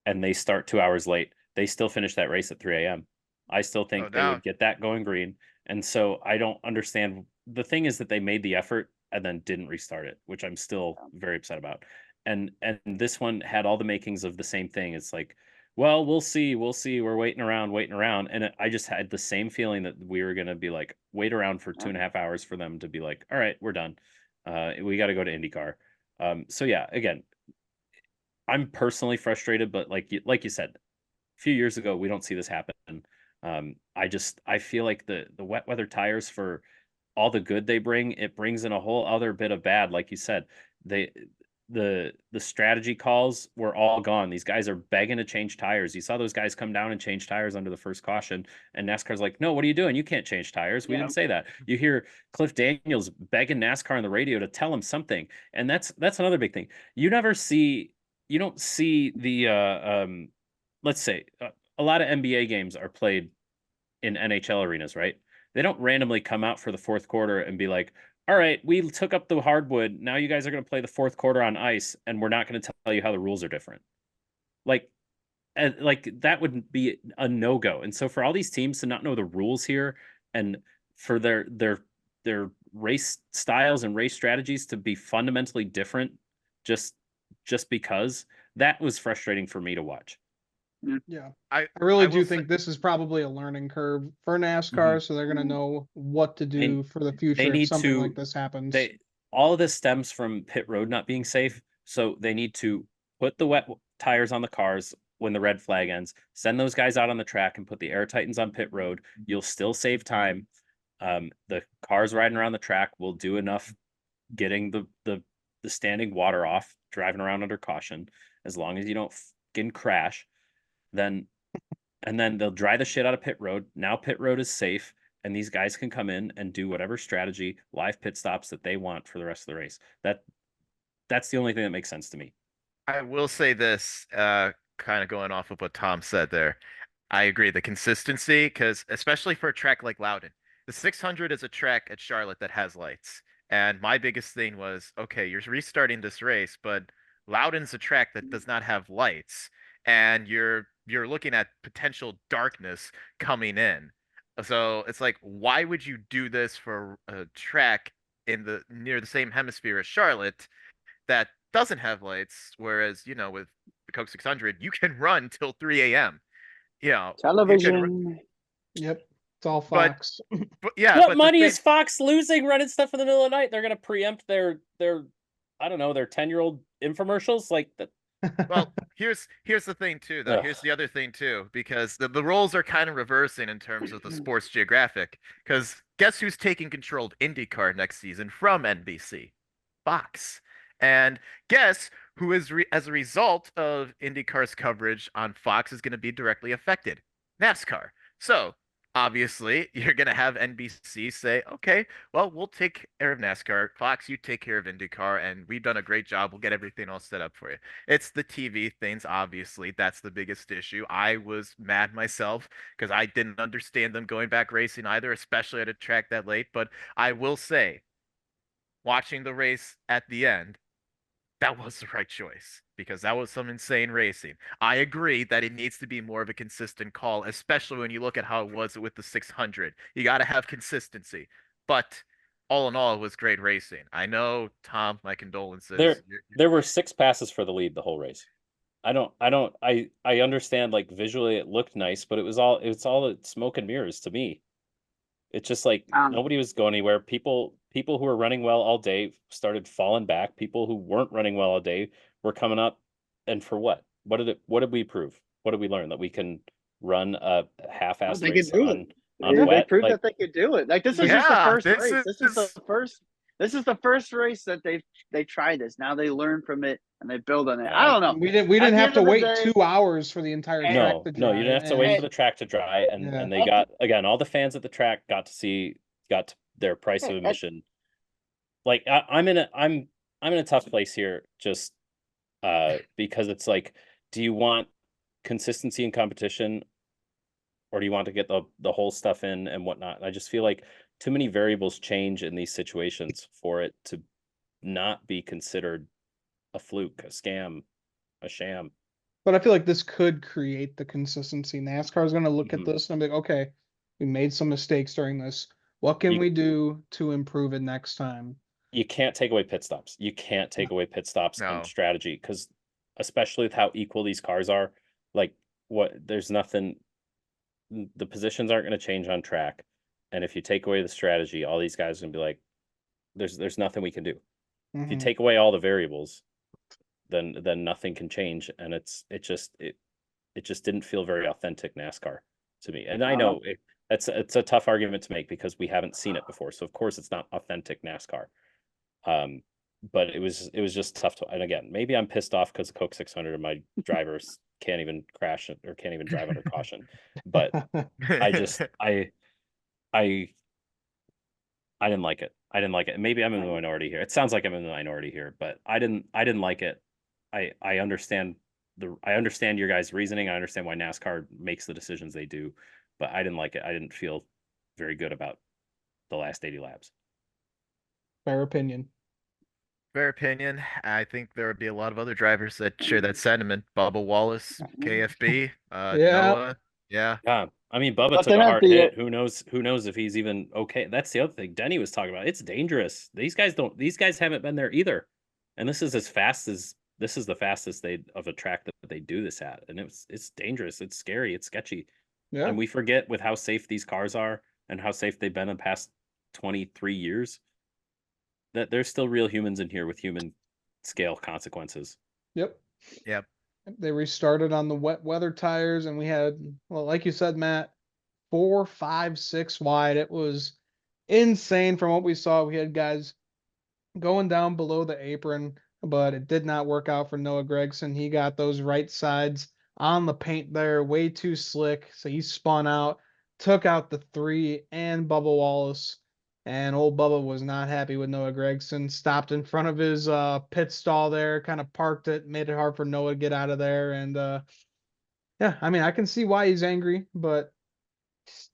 and they start 2 hours late, they still finish that race at 3 a.m. I still think they would get that going green. And so I don't understand. The thing is that they made the effort and then didn't restart it, which I'm still very upset about. And this one had all the makings of the same thing. It's like, well, we'll see. We're waiting around. And I just had the same feeling that we were going to be like, wait around for 2.5 hours for them to be like, all right, we're done. We got to go to IndyCar. So yeah, again, I'm personally frustrated, but like you said, a few years ago, we don't see this happen. I feel like the wet weather tires, for all the good they bring, it brings in a whole other bit of bad. Like you said, the strategy calls were all gone. These guys are begging to change tires. You saw those guys come down and change tires under the first caution, and NASCAR's like, no, what are you doing? You can't change tires. We didn't say that. You hear Cliff Daniels begging NASCAR on the radio to tell him something. And that's another big thing. You don't see the let's say a lot of NBA games are played in NHL arenas, right? They don't randomly come out for the fourth quarter and be like, all right, we took up the hardwood. Now you guys are going to play the fourth quarter on ice, and we're not going to tell you how the rules are different. Like that would be a no-go. And so for all these teams to not know the rules here, and for their race styles and race strategies to be fundamentally different just because, that was frustrating for me to watch. Yeah, I really do think say, this is probably a learning curve for NASCAR, so they're going to know what to do for the future if something like this happens. All of this stems from pit road not being safe, so they need to put the wet tires on the cars when the red flag ends, send those guys out on the track and put the air titans on pit road. You'll still save time. The cars riding around the track will do enough getting the standing water off, driving around under caution, as long as you don't fucking crash. And then they'll dry the shit out of pit road. Now pit road is safe, and these guys can come in and do whatever strategy, live pit stops that they want for the rest of the race. That's the only thing that makes sense to me. I will say this, kind of going off of what Tom said there. I agree. The consistency, because especially for a track like Loudon, the 600 is a track at Charlotte that has lights. And my biggest thing was, okay, you're restarting this race, but Loudon's a track that does not have lights, and you're looking at potential darkness coming in. So it's like, why would you do this for a track in the near the same hemisphere as Charlotte that doesn't have lights? Whereas, with the Coke 600, you can run till 3 a.m. Television. Yep, it's all Fox. But yeah, what money is Fox losing running stuff in the middle of the night? They're going to preempt their I don't know, their 10-year-old infomercials like that. Well, here's the thing too, though. Here's the other thing too, because the roles are kind of reversing in terms of the Sports Geographic. Because guess who's taking control of IndyCar next season from NBC? Fox. And guess who is, as a result of IndyCar's coverage on Fox, is going to be directly affected? NASCAR. So obviously, you're going to have NBC say, okay, well, we'll take care of NASCAR. Fox, you take care of IndyCar, and we've done a great job. We'll get everything all set up for you. It's the TV things, obviously. That's the biggest issue. I was mad myself because I didn't understand them going back racing either, especially at a track that late. But I will say, watching the race at the end, that was the right choice because that was some insane racing. I agree that it needs to be more of a consistent call, especially when you look at how it was with the 600. You got to have consistency. But all in all, it was great racing. I know, Tom, my condolences. There were 6 passes for the lead the whole race. I understand, like, visually it looked nice, but it's all smoke and mirrors to me. It's just like nobody was going anywhere. People who were running well all day started falling back. People who weren't running well all day were coming up. And for what? What did we prove? What did we learn? That we can run a half-assed They race could do on it. They wet? proved Like, that they could do it. Like this is just the first race. This is the first. This is the first race that they tried this. Now they learn from it and they build on it. Yeah. I don't know. We didn't the have end to of the wait day- 2 hours for the entire track no, to no, dry. you didn't have to wait and- for the track to dry, and Yeah. they got, again, all the fans at the track got their price of Hey, admission. Like, I'm in a tough place here, just because it's like, do you want consistency in competition, or do you want to get the whole stuff in and whatnot? And I just feel like too many variables change in these situations for it to not be considered a fluke, a scam, a sham. But I feel like this could create the consistency. NASCAR is going to look at Mhm. this and be like, okay, we made some mistakes during this. What can we do to improve it next time? You can't take away pit stops. You can't take away pit stops No. and strategy, because especially with how equal these cars are, like, there's nothing, the positions aren't going to change on track. And if you take away the strategy, all these guys are going to be like, there's nothing we can do. If you Mhm. take away all the variables, then nothing can change. And it just didn't feel very authentic NASCAR to me. And I know it's a tough argument to make because we haven't seen it before. So of course it's not authentic NASCAR. But it was just tough to, and again, maybe I'm pissed off because the Coke 600 and my drivers can't even crash it or can't even drive under caution. But I just I didn't like it. I didn't like it. Maybe I'm in the minority here. It sounds like I'm in the minority here, but I didn't like it. I understand your guys' reasoning. I understand why NASCAR makes the decisions they do, but I didn't like it. I didn't feel very good about the last 80 laps. Fair opinion. Fair opinion. I think there would be a lot of other drivers that share that sentiment. Bubba Wallace, KFB, Yeah. Noah. Yeah. Yeah. I mean, Bubba But took they're a not hard the- hit. Who knows if he's even okay. That's the other thing Denny was talking about. It's dangerous. These guys haven't been there either. And this is the fastest of a track that they do this at. And it's dangerous. It's scary. It's sketchy. Yeah. And we forget with how safe these cars are and how safe they've been in the past 23 years that there's still real humans in here with human scale consequences. Yep. Yep. They restarted on the wet weather tires, and we had, well, like you said, Matt, 4, 5, 6 wide. It was insane from what we saw. We had guys going down below the apron, but it did not work out for Noah Gregson. He got those right sides on the paint there, way too slick. So he spun out, took out the 3 and Bubba Wallace. And old Bubba was not happy with Noah Gregson. Stopped in front of his pit stall there, kind of parked it, made it hard for Noah to get out of there. And yeah, I mean, I can see why he's angry, but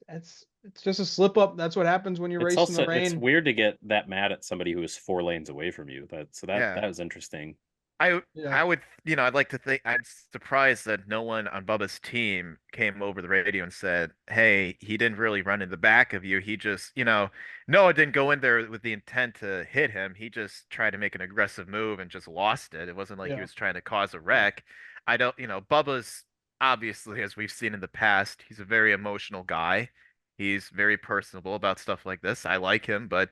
it's just a slip up. That's what happens when you're It's racing also the rain. it's weird to get that mad at somebody who is 4 lanes away from you. That Yeah. was interesting. I Yeah. would, I'd like to think I'm surprised that no one on Bubba's team came over the radio and said, "Hey, he didn't really run in the back of you. He just, Noah didn't go in there with the intent to hit him. He just tried to make an aggressive move and just lost it. It wasn't like he Yeah. was trying to cause a wreck. I don't, Bubba's obviously, as we've seen in the past, he's a very emotional guy. He's very personable about stuff like this. I like him, but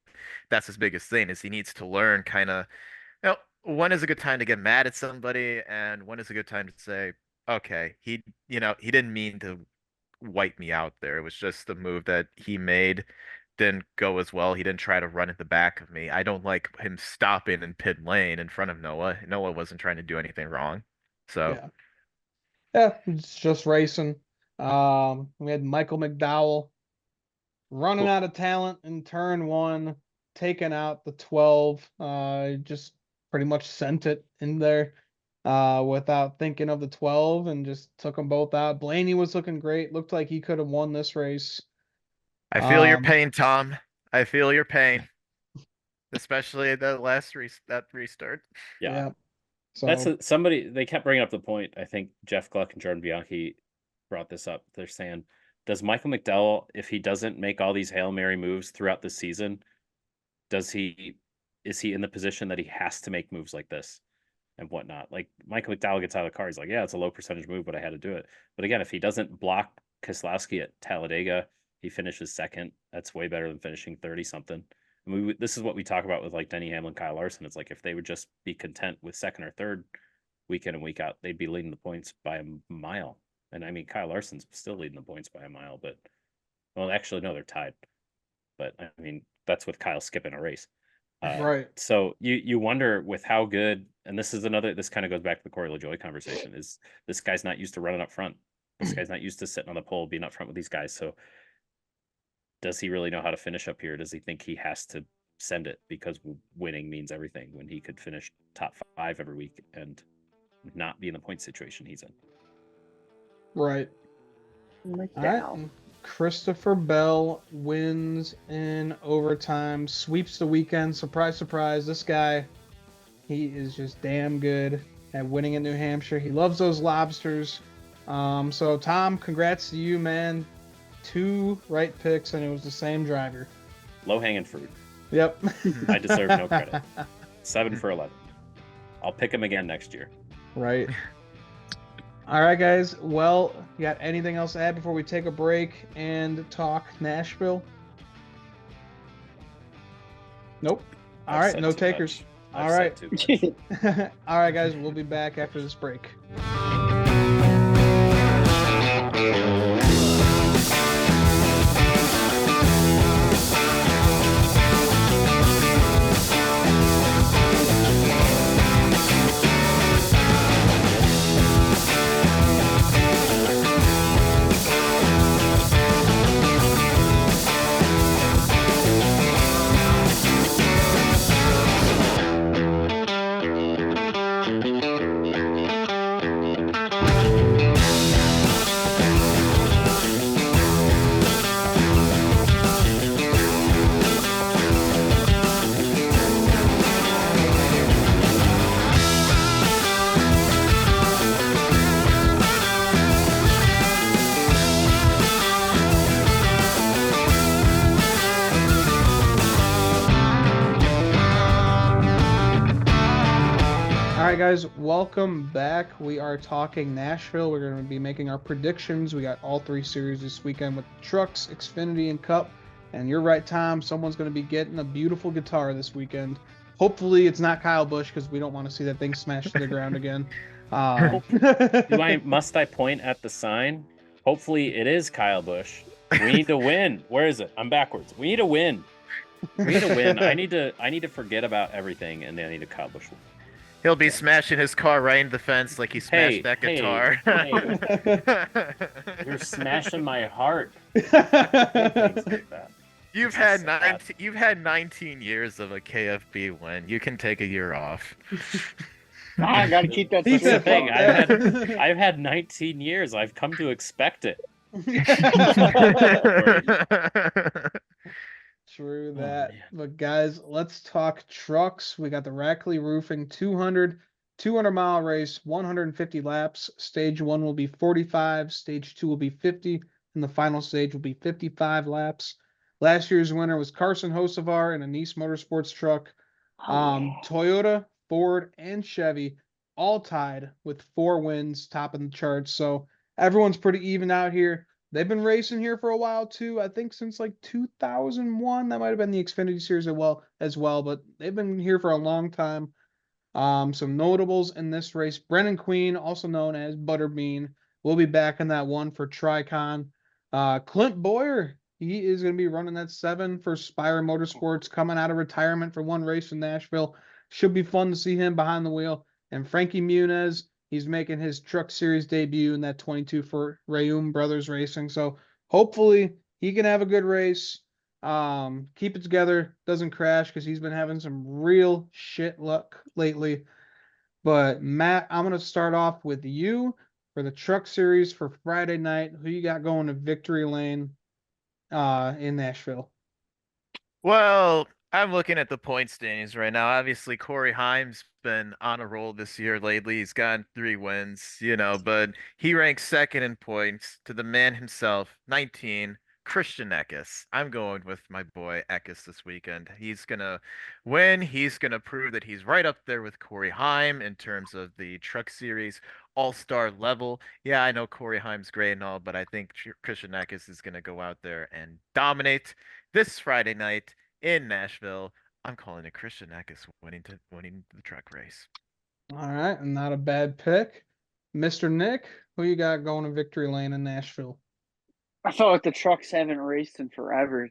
that's his biggest thing is he needs to learn kind of now, when is a good time to get mad at somebody, and when is a good time to say, okay, he didn't mean to wipe me out there. It was just the move that he made didn't go as well. He didn't try to run at the back of me. I don't like him stopping in pit lane in front of Noah. Noah wasn't trying to do anything wrong. So, Yeah. Yeah, it's just racing. We had Michael McDowell running out of talent in turn 1, taking out the 12, just pretty much sent it in there without thinking of the 12 and just took them both out. Blaney was looking great. Looked like he could have won this race. I feel your pain, Tom. I feel your pain, especially the last that restart. Yeah. So That's somebody they kept bringing up the point. I think Jeff Gluck and Jordan Bianchi brought this up. They're saying, does Michael McDowell, if he doesn't make all these Hail Mary moves throughout the season, is he in the position that he has to make moves like this and whatnot? Like Michael McDowell gets out of the car, he's like, yeah, it's a low percentage move, but I had to do it. But again, if he doesn't block Keselowski at Talladega, he finishes second. That's way better than finishing 30 something. I mean, this is what we talk about with like Denny Hamlin, Kyle Larson. It's like if they would just be content with second or third week in and week out, they'd be leading the points by a mile. And I mean, Kyle Larson's still leading the points by a mile, but well, actually, no, they're tied. But I mean, that's with Kyle skipping a race. right. So you wonder with how good, and this kind of goes back to the Corey LaJoie conversation, is this guy's not used to running up front. This guy's not used to sitting on the pole, being up front with these guys. So does he really know how to finish up here? Does he think he has to send it because winning means everything when he could finish top 5 every week and not be in the point situation he's in? Right. All right. Christopher Bell wins in overtime, sweeps the weekend. Surprise, surprise. This guy, he is just damn good at winning in New Hampshire. He loves those lobsters. So, Tom, congrats to you, man. 2 right picks, and it was the same driver. Low-hanging fruit. Yep. I deserve no credit. 7 for 11. I'll pick him again next year. Right. All right, guys. Well, you got anything else to add before we take a break and talk Nashville? Nope. All right, no takers. All right. All right, guys. We'll be back after this break. Guys, welcome back. We are talking Nashville. We're going to be making our predictions. We got all 3 series this weekend with Trucks, Xfinity, and Cup. And you're right, Tom. Someone's going to be getting a beautiful guitar this weekend. Hopefully, it's not Kyle Busch because we don't want to see that thing smashed to the ground again. Must I point at the sign? Hopefully, it is Kyle Busch. We need to win. Where is it? I'm backwards. We need to win. We need to win. I need to forget about everything, and then I need a Kyle Busch win. He'll be smashing his car right in the fence like he smashed that guitar. You're smashing my heart. You've had 19 years of a KFB win. You can take a year off. I gotta keep that. That's the thing. I've had 19 years. I've come to expect it. True that. But guys, let's talk trucks. We got the Rackley Roofing 200-mile race, 150 laps. Stage 1 will be 45, stage 2 will be 50, and the final stage will be 55 laps. Last year's winner was Carson Hocevar in a Nice Motorsports truck. Toyota, Ford, and Chevy all tied with 4 wins, topping the charts. So everyone's pretty even out here. They've been racing here for a while too. I think since like 2001. That might have been the Xfinity Series as well, but they've been here for a long time. Some notables in this race: Brennan Queen, also known as Butterbean, will be back in that one for Tricon. Clint Boyer, he is going to be running that 7 for Spire Motorsports, coming out of retirement for one race in Nashville. Should be fun to see him behind the wheel. And Frankie Muniz, he's making his Truck Series debut in that 22 for Rayum Brothers Racing. So hopefully He can have a good race. Keep it together. Doesn't crash because he's been having some real shit luck lately. But Matt, I'm gonna start off with you for the Truck Series for Friday night. Who you got going to victory lane in Nashville? Well, I'm looking at the point standings right now. Obviously, Corey Haim's been on a roll this year lately. He's gotten 3 wins, but he ranks second in points to the man himself, 19, Christian Eckes. I'm going with my boy Eckes this weekend. He's gonna win. He's gonna prove that he's right up there with Corey Haim in terms of the Truck Series all-star level. Yeah, I know Corey Haim's great and all, but I think Christian Eckes is gonna go out there and dominate this Friday night in Nashville. I'm calling it Christian Eckes winning the truck race. All right, not a bad pick. Mr. Nick, who you got going to victory lane in Nashville? I felt like the trucks haven't raced in forever.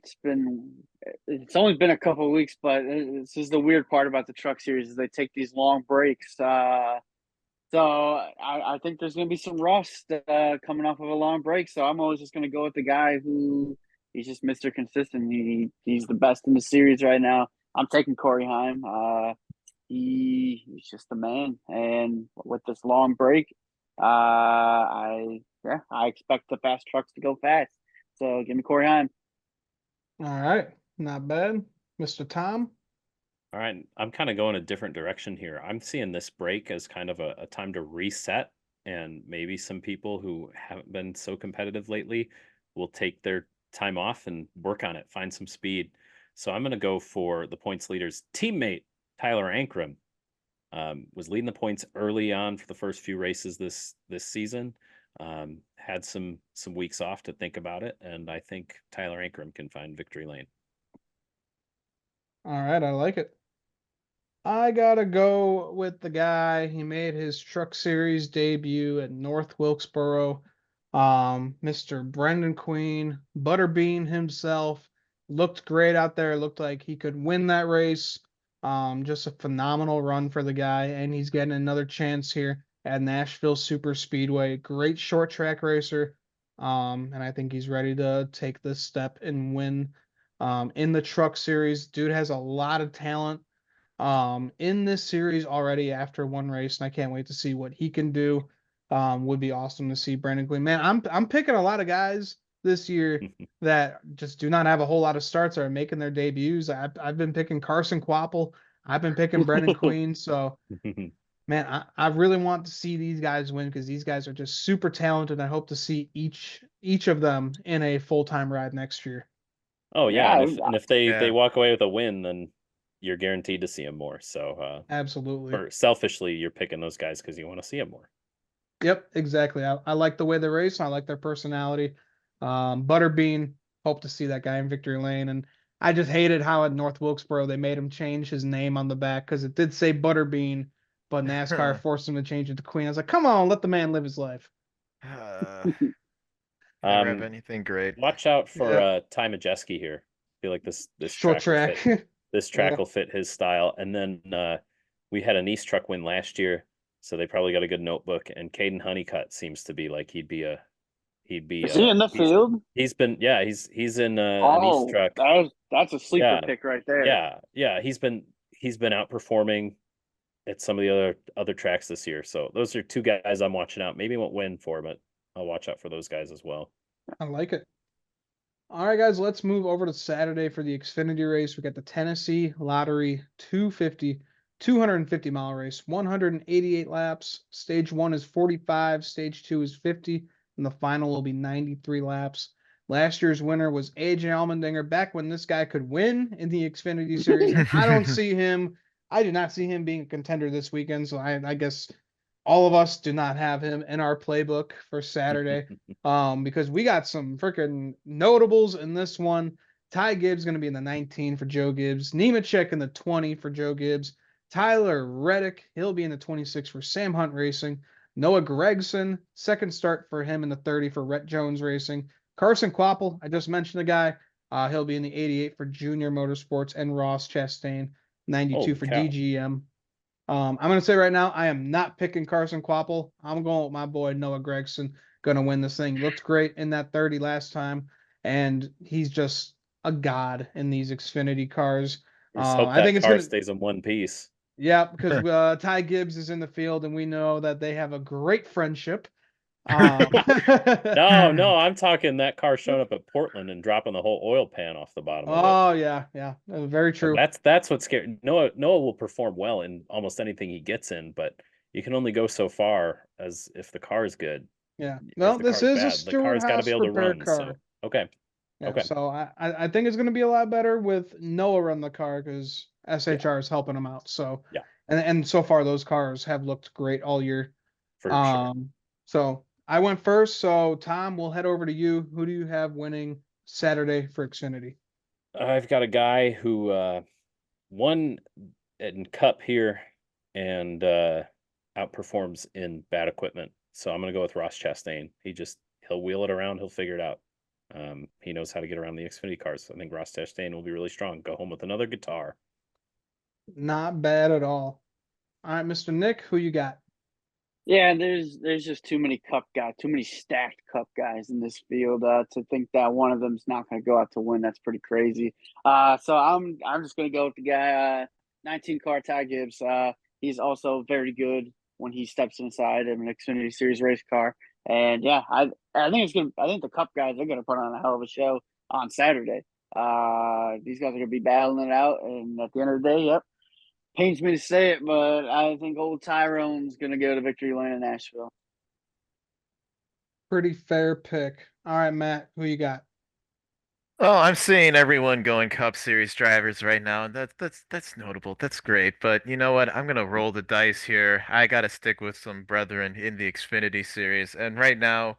It's only been a couple of weeks, but this is the weird part about the truck series is they take these long breaks. So I think there's going to be some rust coming off of a long break. So I'm always just going to go with the guy who he's just Mr. Consistent. He's the best in the series right now. I'm taking Corey Haim. He's just the man, and with this long break, I expect the fast trucks to go fast. So give me Corey Haim. All right, not bad. Mr. Tom? All right, I'm kind of going a different direction here. I'm seeing this break as kind of a time to reset, and maybe some people who haven't been so competitive lately will take their time off and work on it, find some speed. So I'm going to go for the points leader's teammate, Tyler Ankrum. Was leading the points early on for the first few races this season. Had some weeks off to think about it, and I think Tyler Ankrum can find victory lane. All right, I like it. I gotta go with the guy. He made his Truck Series debut at North Wilkesboro. Mr. Brendan Queen, Butterbean himself, looked great out there. Looked like he could win that race. Just a phenomenal run for the guy, and he's getting another chance here at Nashville Super Speedway. Great short track racer. And I think he's ready to take this step and win in the Truck Series. Dude has a lot of talent in this series already after one race, and I can't wait to see what he can do. Would be awesome to see Brandon Quinn. Man, I'm picking a lot of guys this year that just do not have a whole lot of starts or are making their debuts. I've been picking Carson Quapple. I've been picking Brendan Queen. So man, I really want to see these guys win because these guys are just super talented. I hope to see each of them in a full-time ride next year. Oh yeah, and if they Yeah. walk away with a win, then you're guaranteed to see them more. So Absolutely. or selfishly, you're picking those guys because you want to see them more. Yep, exactly. I like the way they race. I like their personality. Butterbean, hope to see that guy in victory lane. And I just hated how at North Wilkesboro they made him change his name on the back because it did say Butterbean, but NASCAR forced him to change it to Queen. I was like, come on, let the man live his life. Never have anything great. Watch out for Yeah. Ty Majeski here. I feel like this Short track track. will fit, this track Yeah. will fit his style. And then we had a Nice truck win last year, so they probably got a good notebook. And Caden Honeycutt seems to be like he'd be Is he in the field? He's been he's in a Nice Oh, truck. that's a sleeper Yeah. pick right there. Yeah. He's been outperforming at some of the other tracks this year. So those are two guys I'm watching out. Maybe won't win for, but I'll watch out for those guys as well. I like it. All right, guys, let's move over to Saturday for the Xfinity race. We got the Tennessee Lottery 250-mile race, 188 laps. Stage 1 is 45, stage 2 is 50, and the final will be 93 laps. Last year's winner was AJ Allmendinger, back when this guy could win in the Xfinity series. And I do not see him being a contender this weekend, so I guess all of us do not have him in our playbook for Saturday because we got some freaking notables in this one. Ty Gibbs going to be in the 19 for Joe Gibbs. Nemechek in the 20 for Joe Gibbs. Tyler Reddick, he'll be in the 26 for Sam Hunt Racing. Noah Gregson, second start for him in the 30 for Rhett Jones Racing. Carson Quapple, I just mentioned the guy. He'll be in the 88 for Junior Motorsports, and Ross Chastain, 92 Holy for cow. DGM. I'm going to say right now, I am not picking Carson Quapple. I'm going with my boy Noah Gregson. Going to win this thing. Looked great in that 30 last time. and he's just a god in these Xfinity cars. Just hope I think that it's car gonna, stays in one piece. yeah, because Ty Gibbs is in the field, and we know that they have a great friendship. No, I'm talking that car showing up at Portland and dropping the whole oil pan off the bottom of it. Oh yeah, very true. That's what's scary. Noah will perform well in almost anything he gets in, but you can only go so far as if the car is good. Yeah. If Well, the this car's is a bad, the Stewart car's got to be Haas able to repair run. So car. okay, Yeah, okay, so I think it's going to be a lot better with Noah run the car because SHR is helping him out. So yeah, and so far those cars have looked great all year. for sure. So I went first. So Tom, we'll head over to you. Who do you have winning Saturday for Xfinity? I've got a guy who won in Cup here and outperforms in bad equipment. So I'm going to go with Ross Chastain. He'll wheel it around. He'll figure it out. He knows how to get around the Xfinity cars. I think Ross Chastain will be really strong. Go home with another guitar. Not bad at all. All right, Mr. Nick, who you got? Yeah, there's just too many cup guys, too many stacked cup guys in this field to think that one of them's not going to go out to win. That's pretty crazy. So I'm just going to go with the guy, 19 car Ty Gibbs. He's also very good when he steps inside of an Xfinity Series race car. And yeah, I think it's gonna. I think the cup guys are going to put on a hell of a show on Saturday. These guys are going to be battling it out, and at the end of the day, yep. Pains me to say it, but I think old Tyrone's going to go to victory lane in Nashville. Pretty fair pick. All right, Matt, who you got? Oh, I'm seeing everyone going Cup Series drivers right now, and that's notable. That's great. But you know what? I'm gonna roll the dice here. I gotta stick with some brethren in the Xfinity Series, and right now,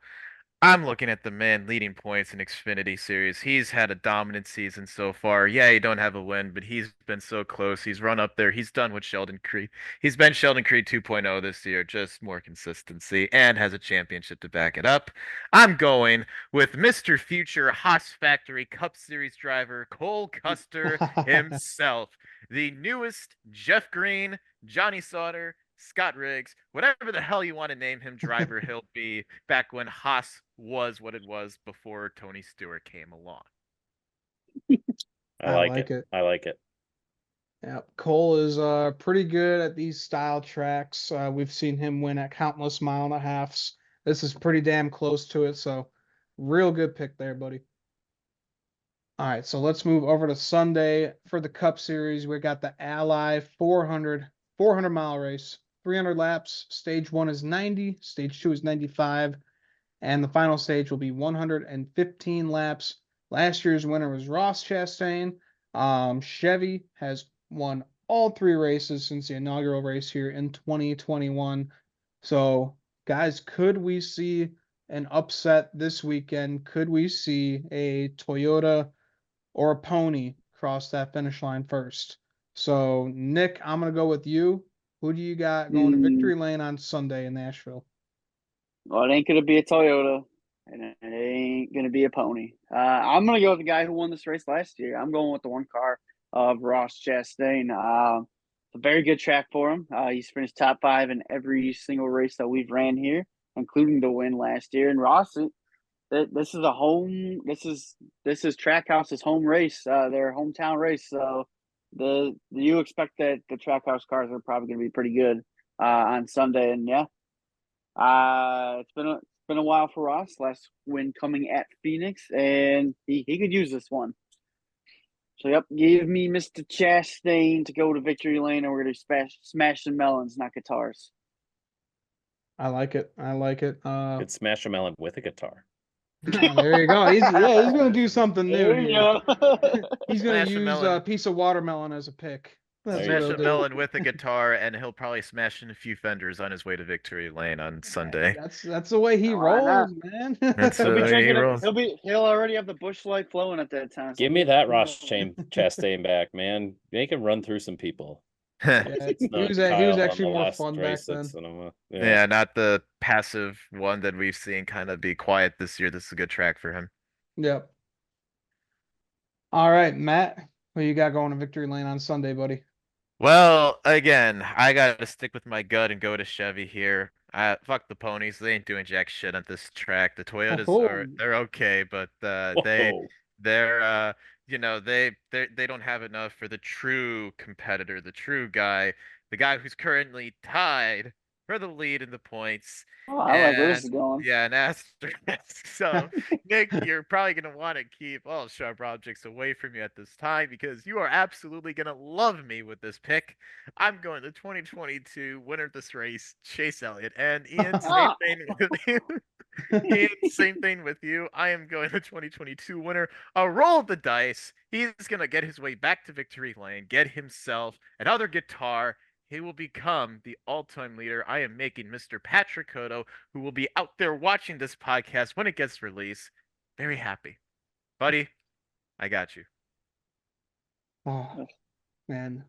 I'm looking at the man leading points in Xfinity Series. He's had a dominant season so far. Yeah, he don't have a win, but he's been so close. He's run up there. He's done what Sheldon Creed. He's been Sheldon Creed 2.0 this year, just more consistency and has a championship to back it up. I'm going with Mr. Future Haas Factory Cup Series driver Cole Custer himself, the newest Jeff Green, Johnny Sauter, Scott Riggs, whatever the hell you want to name him, driver he'll be back when Haas was what it was before Tony Stewart came along. I like it. I like it. Yeah, Cole is pretty good at these style tracks. We've seen him win at countless mile and a halves. This is pretty damn close to it, so real good pick there, buddy. All right, so let's move over to Sunday for the Cup Series. We got the Ally 400 mile race, 300 laps. Stage 1 is 90, stage 2 is 95, and the final stage will be 115 laps. Last year's winner was Ross Chastain. Chevy has won all 3 races since the inaugural race here in 2021. So, guys, could we see an upset this weekend? Could we see a Toyota or a pony cross that finish line first? So, Nick, I'm going to go with you. Who do you got going to victory lane on Sunday in Nashville? Well, it ain't going to be a Toyota, and it ain't going to be a pony. I'm going to go with the guy who won this race last year. I'm going with the one car of Ross Chastain. It's a very good track for him. He's finished top 5 in every single race that we've ran here, including the win last year. And Ross, this is a home. This is Trackhouse's home race. Their hometown race. So you expect that the Trackhouse cars are probably going to be pretty good on Sunday. And yeah, it's been a while for Ross. Last win coming at Phoenix, and he could use this one. So yep, give me Mr. Chastain to go to victory lane, and we're gonna smash some melons, not guitars. I like it. I like it. Could smash a melon with a guitar. There you go. He's gonna do something new There you here. go. He's gonna Smash a use melon. a piece of watermelon as a pick. That's There what you Smash he'll a go. do. melon with a guitar, and he'll probably smash in a few fenders on his way to victory lane on Sunday. That's the way he Why not? rolls, man. That's He'll be he drinking it. rolls. He'll already have the Busch Light flowing at that time. So Give me that Ross Chastain back, man. Make him run through some people. Yeah, he Not was Kyle on actually the more last fun race back at then. Sonoma. Yeah, not the passive one that we've seen kind of be quiet this year. This is a good track for him. Yep. All right, Matt, who you got going to victory lane on Sunday, buddy? Well, again, I got to stick with my gut and go to Chevy here. Fuck the ponies. They ain't doing jack shit at this track. The Toyotas Oh, they're okay, but Whoa. they're they don't have enough for the true competitor, the true guy, the guy who's currently tied for the lead in the points. Oh, I like where this And is going. yeah, an asterisk. So Nick, you're probably gonna want to keep all sharp objects away from you at this time because you are absolutely gonna love me with this pick. I'm going the 2022 winner of this race, Chase Elliott. And Ian, same Ah. thing with you. Ian, same thing with you. I am going the 2022 winner. A roll of the dice. He's gonna get his way back to victory lane, get himself another guitar. He will become the all-time leader. I am making Mr. Patrick Cotto, who will be out there watching this podcast when it gets released, very happy. Buddy, I got you. oh man.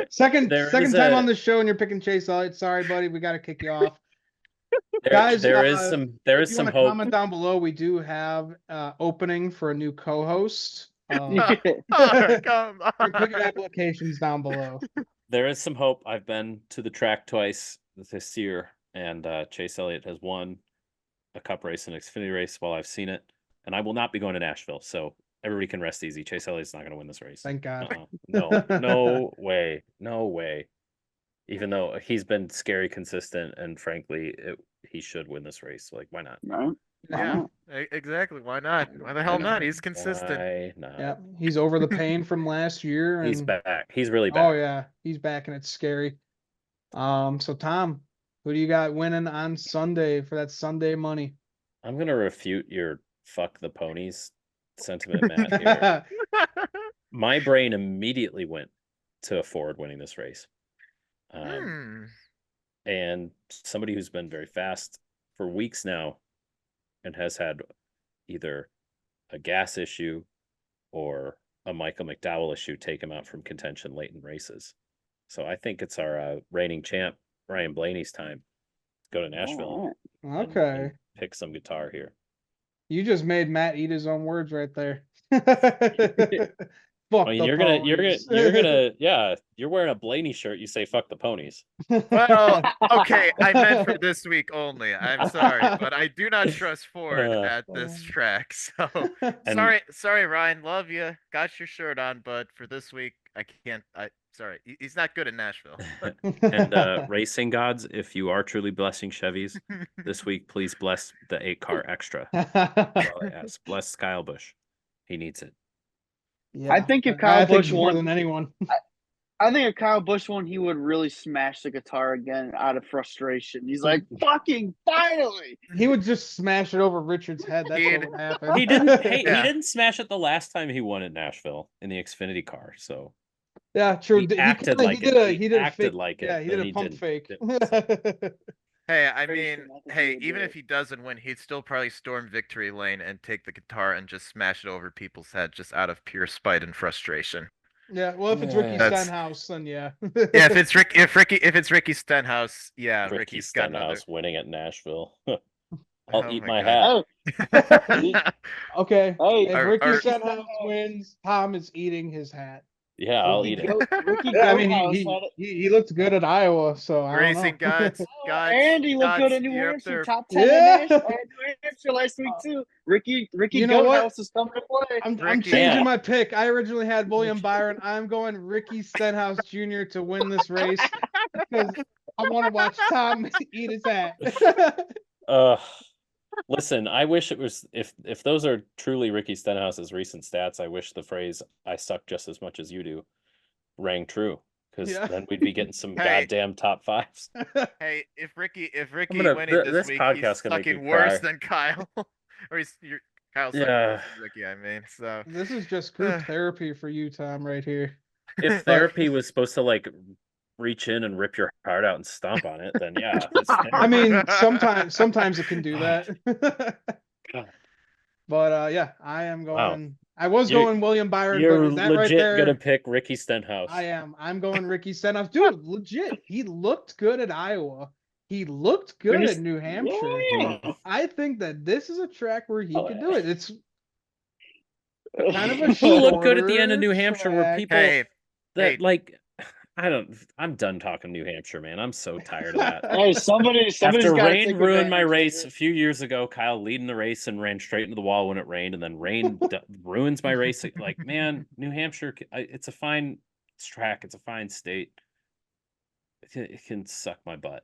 Second Second time on the show and you're picking Chase Elliott. Sorry, buddy. We got to kick you off. Guys, there is if you some want to hope. comment down below, we do have opening for a new co-host. Come Put your on. applications down below. There is some hope. I've been to the track twice this year, and Chase Elliott has won a cup race and Xfinity race while I've seen it, and I will not be going to Nashville, so everybody can rest easy. Chase Elliott's not going to win this race. Thank God. No way. Even though he's been scary consistent, and frankly, he should win this race. Like, why not? Right? Yeah, exactly. Why not? Why the hell not? He's consistent. Why not? Yeah, he's over the pain from last year. And, He's back. He's really back. oh yeah, he's back and it's scary. So Tom, who do you got winning on Sunday for that Sunday money? I'm gonna refute your "fuck the ponies" sentiment, Matt. Here, my brain immediately went to Ford winning this race. And somebody who's been very fast for weeks now and has had either a gas issue or a Michael McDowell issue take him out from contention late in races. So I think it's our reigning champ, Ryan Blaney's time to go to Nashville. Alright. Okay. And pick some guitar here. You just made Matt eat his own words right there. Fuck I mean, the you're ponies. gonna, yeah, you're wearing a Blaney shirt. You say "fuck the ponies." Well, okay, I meant for this week only. I'm sorry, but I do not trust Ford at this track. So sorry, Ryan. Love you. Got your shirt on, but for this week, I can't. Sorry, he's not good at Nashville. And racing gods, if you are truly blessing Chevys this week, please bless the 8-car extra. Yes, bless Kyle Busch. He needs it. Yeah, I think if Kyle Busch more won than anyone. I think if Kyle Busch won, he would really smash the guitar again out of frustration. He's like, "Fucking finally!" He would just smash it over Richard's head. That's what would happen. He didn't. He Yeah. didn't smash it the last time he won at Nashville in the Xfinity car. So Yeah, true. he acted like he it. did a acted fake, like it. Yeah, he then did a pump didn't. fake. Hey, I Pretty mean, sure I think hey, he would even do if he doesn't win, he'd still probably storm victory lane and take the guitar and just smash it over people's head just out of pure spite and frustration. Yeah, well, if it's Ricky That's- Stenhouse, then yeah. Yeah, if it's Ricky Stenhouse, yeah, Ricky Ricky's got another. Stenhouse winning at Nashville. I'll Oh eat my my God. hat. Okay, Hey, if Or- Ricky or- Stenhouse wins, Tom is eating his hat. Yeah, I'll eat it. Ricky Yeah, I mean, Goathouse he, had it. he looked good at Iowa, so I don't Racing know. gods, And he looked good in New you're up Hampshire, there. top 10 Yeah. in New Hampshire last week too. Ricky You know what? Goathouse is coming to play. I'm Ricky. changing Yeah. my pick. I originally had William Byron. I'm going Ricky Stenhouse Jr. to win this race because I want to watch Tom eat his hat. Listen, I wish it was if those are truly Ricky Stenhouse's recent stats, I wish the phrase "I suck just as much as you do" rang true, because Yeah. then we'd be getting some Hey. goddamn top fives. Hey, if Ricky gonna- winning th- this this week, podcast he's gonna make me sucking worse cry. than Kyle, or Kyle's sucking Yeah. worse than Ricky. I mean, so This is just group therapy for you, Tom, right here. If therapy was supposed to like reach in and rip your heart out and stomp on it, then yeah. It's I mean, sometimes it can do that. God. But yeah, I am Wow. going. I was You're- going William Byron, You're but is that right legit there? gonna pick Ricky Stenhouse. I am. I'm going Ricky Stenhouse. Dude, legit. He looked good at Iowa. He looked good at New Hampshire. Yeah. I think that this is a track where he Oh, could do it. It's kind of a He looked good at the end of New shorter Hampshire where track. people hey, that hey. like I'm done talking New Hampshire, man. I'm so tired of that. Hey, somebody's After got to rain take ruined my advantage of race it. a few years ago, Kyle leading the race and ran straight into the wall when it rained, and then rain ruins my race. Like, man, New Hampshire, it's a fine track. It's a fine state. It can suck my butt.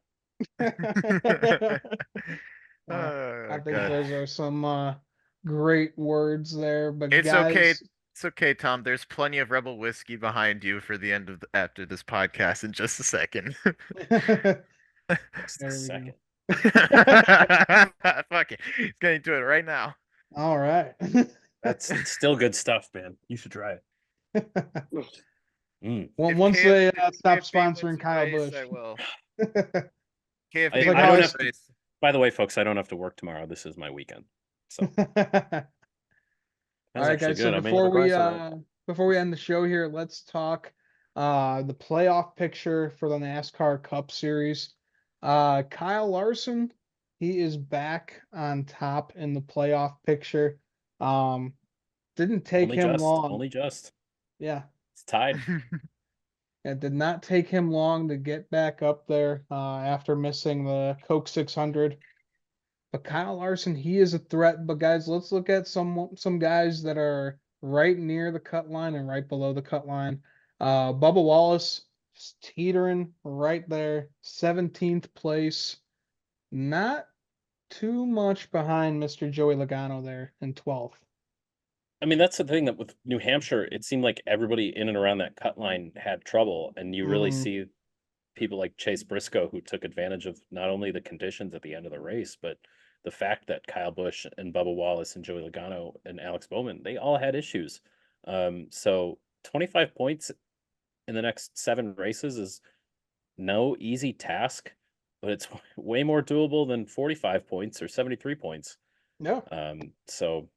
I think God. those are some great words there. But It's okay. guys, It's okay, Tom. There's plenty of Rebel whiskey behind you for the end of after this podcast in just a second. Just a there we second. Fuck it. He's getting to it right now. go. All right. That's still good stuff, man. You should try it. Mm. Well, If once KF they if stop KFB wins sponsoring the Kyle race, Busch. I will. It's KFB like I how don't I have to. By the way, folks, I don't have to work tomorrow. This is my weekend. So All that's right, actually guys. So good. I may have a before we end the show here, let's talk the playoff picture for the NASCAR Cup Series. Kyle Larson, he is back on top in the playoff picture. Didn't take him long. Only just. Yeah, It's tied. it did not take him long to get back up there after missing the Coke 600. But Kyle Larson, he is a threat. But guys, let's look at some guys that are right near the cut line and right below the cut line. Bubba Wallace just teetering right there, 17th place. Not too much behind Mr. Joey Logano there in 12th. I mean, that's the thing that with New Hampshire, it seemed like everybody in and around that cut line had trouble, and you really see people like Chase Briscoe who took advantage of not only the conditions at the end of the race, but the fact that Kyle Busch and Bubba Wallace and Joey Logano and Alex Bowman, they all had issues. So 25 points in the next 7 races is no easy task, but it's way more doable than 45 points or 73 points. No. So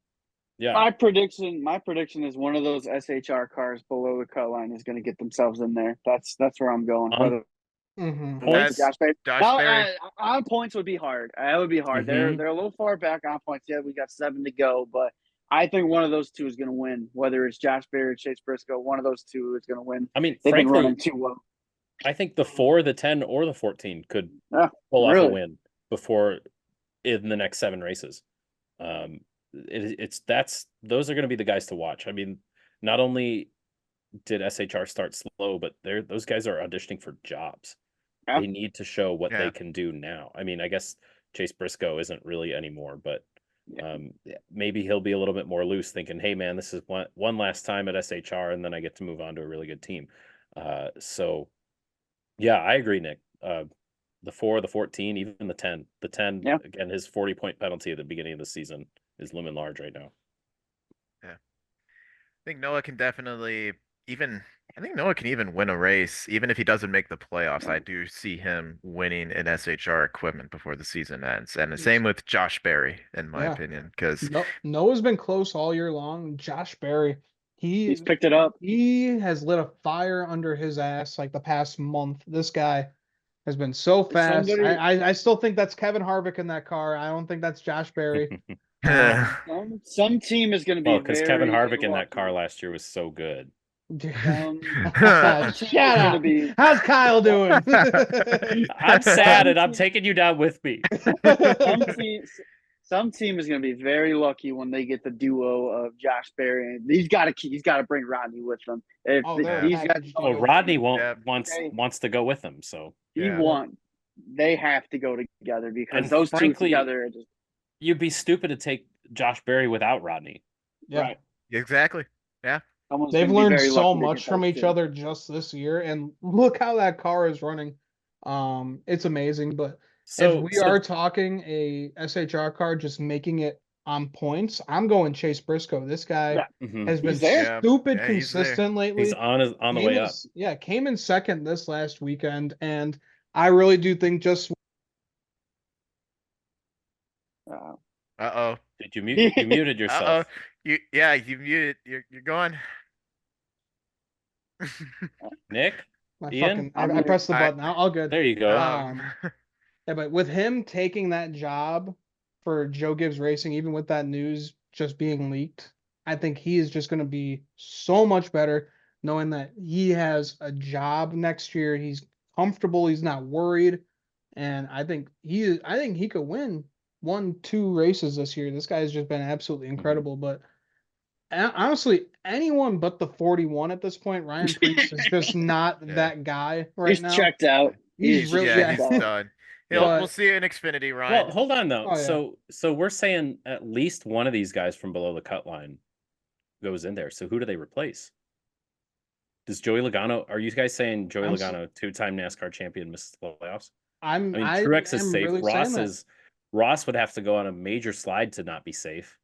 yeah. My prediction is one of those SHR cars below the cut line is going to get themselves in there. That's where I'm going. Points? Josh Berry. Berry. On points would be hard. That would be hard. Mhm. They're a little far back on points. Yeah, we got 7 to go, but I think one of those two is going to win. Whether it's Josh Berry or Chase Briscoe, one of those two is going to win. I mean, They've been frankly, running too well. I think the 4, the 10, or the 14 could pull off a win before in the next 7 races. Those are going to be the guys to watch. I mean, not only did SHR start slow, but those guys are auditioning for jobs. Yeah. They need to show what they can do now. I mean, I guess Chase Briscoe isn't really anymore, but maybe he'll be a little bit more loose, thinking, "Hey, man, this is one last time at SHR, and then I get to move on to a really good team." So, yeah, I agree, Nick. The 4, the 14, even the 10. The 10, again, his 40-point penalty at the beginning of the season is looming large right now. Yeah. I think Noah can definitely I think Noah can even win a race, even if he doesn't make the playoffs. I do see him winning an SHR equipment before the season ends. And the same with Josh Berry, in my opinion. Because Noah's been close all year long. Josh Berry, he's picked it up. He has lit a fire under his ass like the past month. This guy has been so fast. I still think that's Kevin Harvick in that car. I don't think that's Josh Berry. Some team is going to be because Kevin Harvick in that car last year was so good. Shut up. How's Kyle doing? I'm sad and I'm taking you down with me. Some team is going to be very lucky when they get the duo of Josh Berry. He's got to bring Rodney with them. Rodney wants to go with him, so they have to go together because and those frankly, two together are just. You'd be stupid to take Josh Berry without Rodney. Yeah. Right. Exactly. Yeah. They've learned so much from each other just this year, and look how that car is running. It's amazing. But if we are talking a SHR car just making it on points, I'm going Chase Briscoe. This guy has been stupid consistent lately. He's on the way up. Yeah, came in second this last weekend, and I really do think just. Uh-oh. Did you mute? You muted yourself. You muted. You're gone. Nick? I pressed the button. All good. There you go. Yeah, but with him taking that job for Joe Gibbs Racing, even with that news just being leaked, I think he is just going to be so much better. knowing that he has a job next year. He's comfortable. He's not worried, and I think he could win 1-2 races this year. This guy's just been absolutely incredible. But honestly, anyone but the 41 at this point, Ryan Preece is just not that guy right He's now. checked out. He's really he's done. We'll see you in Xfinity, Ryan. Well, hold on though. Oh, yeah. So we're saying at least one of these guys from below the cut line goes in there. So who do they replace? Does Joey Logano? Are you guys saying Joey Logano, 2-time NASCAR champion, misses the playoffs? I mean, Truex is safe. Really Ross would have to go on a major slide to not be safe.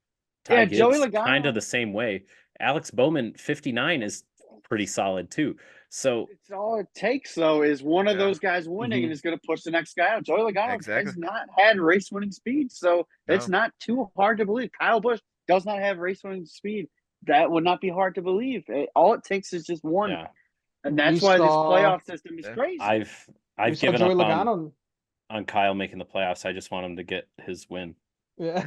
Yeah, Gibbs, Joey Logano, kind of the same way. Alex Bowman, 59, is pretty solid too. So it's all it takes, though, is one of those guys winning and is going to push the next guy out. Joey Logano has not had race-winning speed, so it's not too hard to believe. Kyle Busch does not have race-winning speed. That would not be hard to believe. All it takes is just one, and that's why this playoff system is crazy. I've given up on Kyle making the playoffs. I just want him to get his win. Yeah.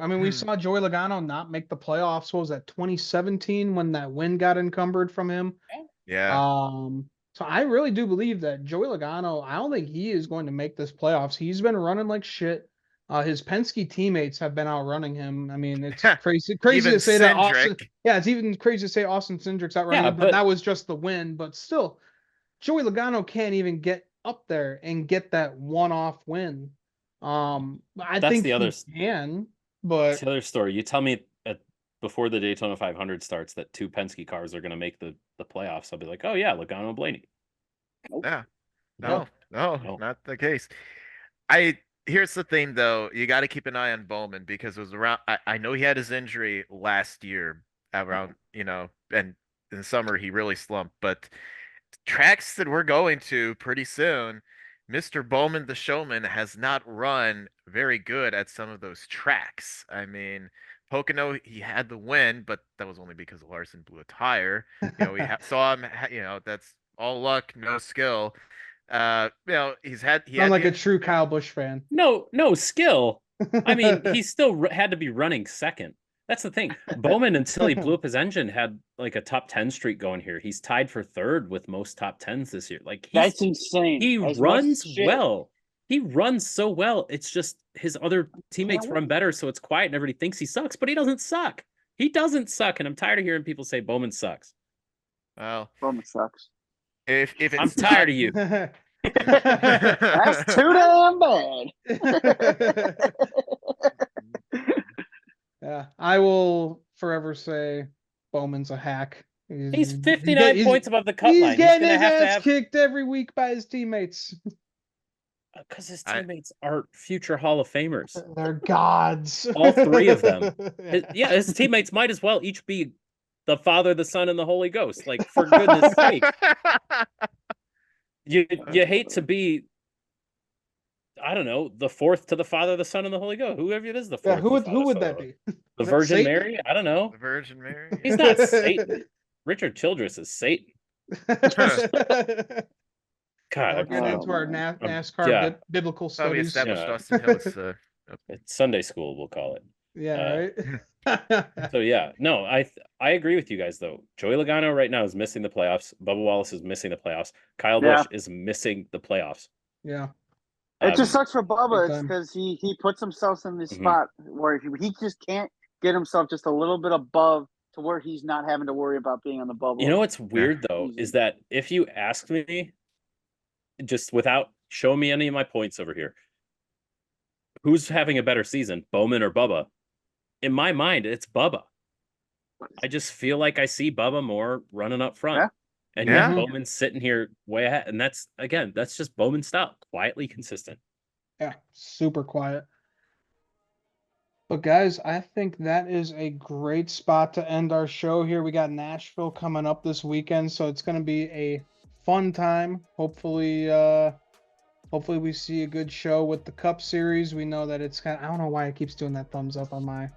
I mean, we saw Joey Logano not make the playoffs. What was that, 2017, when that win got encumbered from him? Yeah. So I really do believe that Joey Logano, I don't think he is going to make this playoffs. He's been running like shit. His Penske teammates have been outrunning him. I mean, it's crazy to say that Austin. Yeah, it's even crazy to say Austin Cindric's outrunning him, but that was just the win. But still, Joey Logano can't even get up there and get that one-off win. I think he can. But that's the other story. You tell me before the Daytona 500 starts that 2 Penske cars are going to make the playoffs. I'll be like, oh yeah, Logano and Blaney. Yeah. No, not the case. Here's the thing though, you got to keep an eye on Bowman because it was around. I know he had his injury last year around, and in the summer he really slumped. But tracks that we're going to pretty soon, Mr. Bowman, the showman, has not run very good at some of those tracks. I mean, Pocono, he had the win, but that was only because Larson blew a tire. We saw him. That's all luck, no skill. He had like a true Kyle Busch fan. No skill. I mean, he still had to be running second. That's the thing. Bowman, until he blew up his engine, had like a top 10 streak going here. He's tied for 3rd with most top 10s this year. Like that's insane. He runs well. He runs so well. It's just his other teammates run better, so it's quiet and everybody thinks he sucks, but he doesn't suck. He doesn't suck, and I'm tired of hearing people say Bowman sucks. Well, Bowman sucks. If I'm tired of you. That's too damn bad. Yeah, I will forever say Bowman's a hack. He's 59 points above the cut line. He's getting his ass kicked every week by his teammates. Because his teammates are future Hall of Famers. They're gods. All 3 of them. His teammates might as well each be the Father, the Son, and the Holy Ghost. Like, for goodness sake. You hate to be, I don't know, the 4th to the Father, the Son, and the Holy Ghost. Whoever it is, the 4th. Yeah, who would that be? The Virgin Mary? I don't know. The Virgin Mary? He's not Satan. Richard Childress is Satan. God, get into our NASCAR biblical studies. We established Austin Hills. It's Sunday school, we'll call it. Yeah, right. So yeah, no, I agree with you guys though. Joey Logano right now is missing the playoffs. Bubba Wallace is missing the playoffs. Kyle Busch is missing the playoffs. Yeah. It just sucks for Bubba because he puts himself in this spot where he just can't get himself just a little bit above to where he's not having to worry about being on the bubble. You know what's weird though is that if you ask me, just without showing me any of my points over here, who's having a better season, Bowman or Bubba? In my mind, it's Bubba. I just feel like I see Bubba more running up front. And yet Bowman's sitting here way ahead. And that's just Bowman's style. Quietly consistent. Yeah, super quiet. But guys, I think that is a great spot to end our show here. We got Nashville coming up this weekend, so it's going to be a fun time. Hopefully we see a good show with the Cup Series. We know that it's kind of, I don't know why it keeps doing that thumbs up on my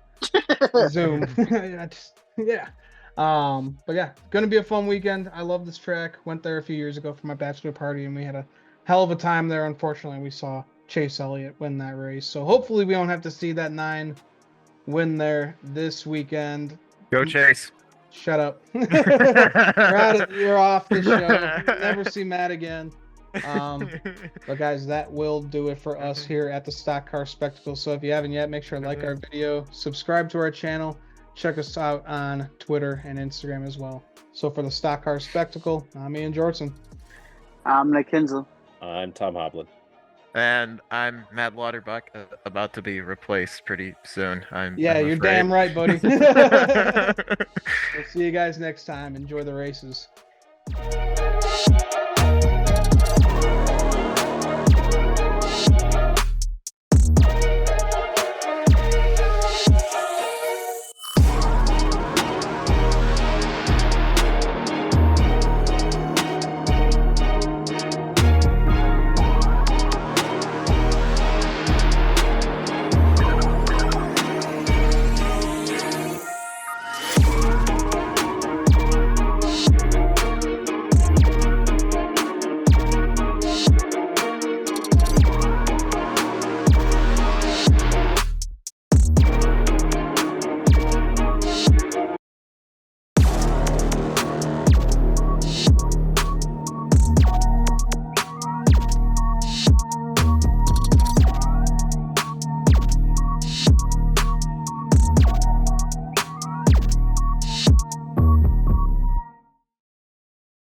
Zoom. But yeah, gonna be a fun weekend. I love this track. Went there a few years ago for my bachelor party, and we had a hell of a time there. Unfortunately, we saw Chase Elliott win that race, so hopefully we don't have to see that 9 win there this weekend. Go Chase! Shut up. You're off the show. You'll never see Matt again. But guys, that will do it for us here at the Stock Car Spectacle. So if you haven't yet, make sure to like our video, subscribe to our channel, check us out on Twitter and Instagram as well. So for the Stock Car Spectacle, I'm Ian Jortson. I'm Nick Kinsel. I'm Tom Hoblin. And I'm Matt Lauterbach, about to be replaced pretty soon. Yeah, I'm you're afraid. damn right, buddy. We'll see you guys next time. Enjoy the races.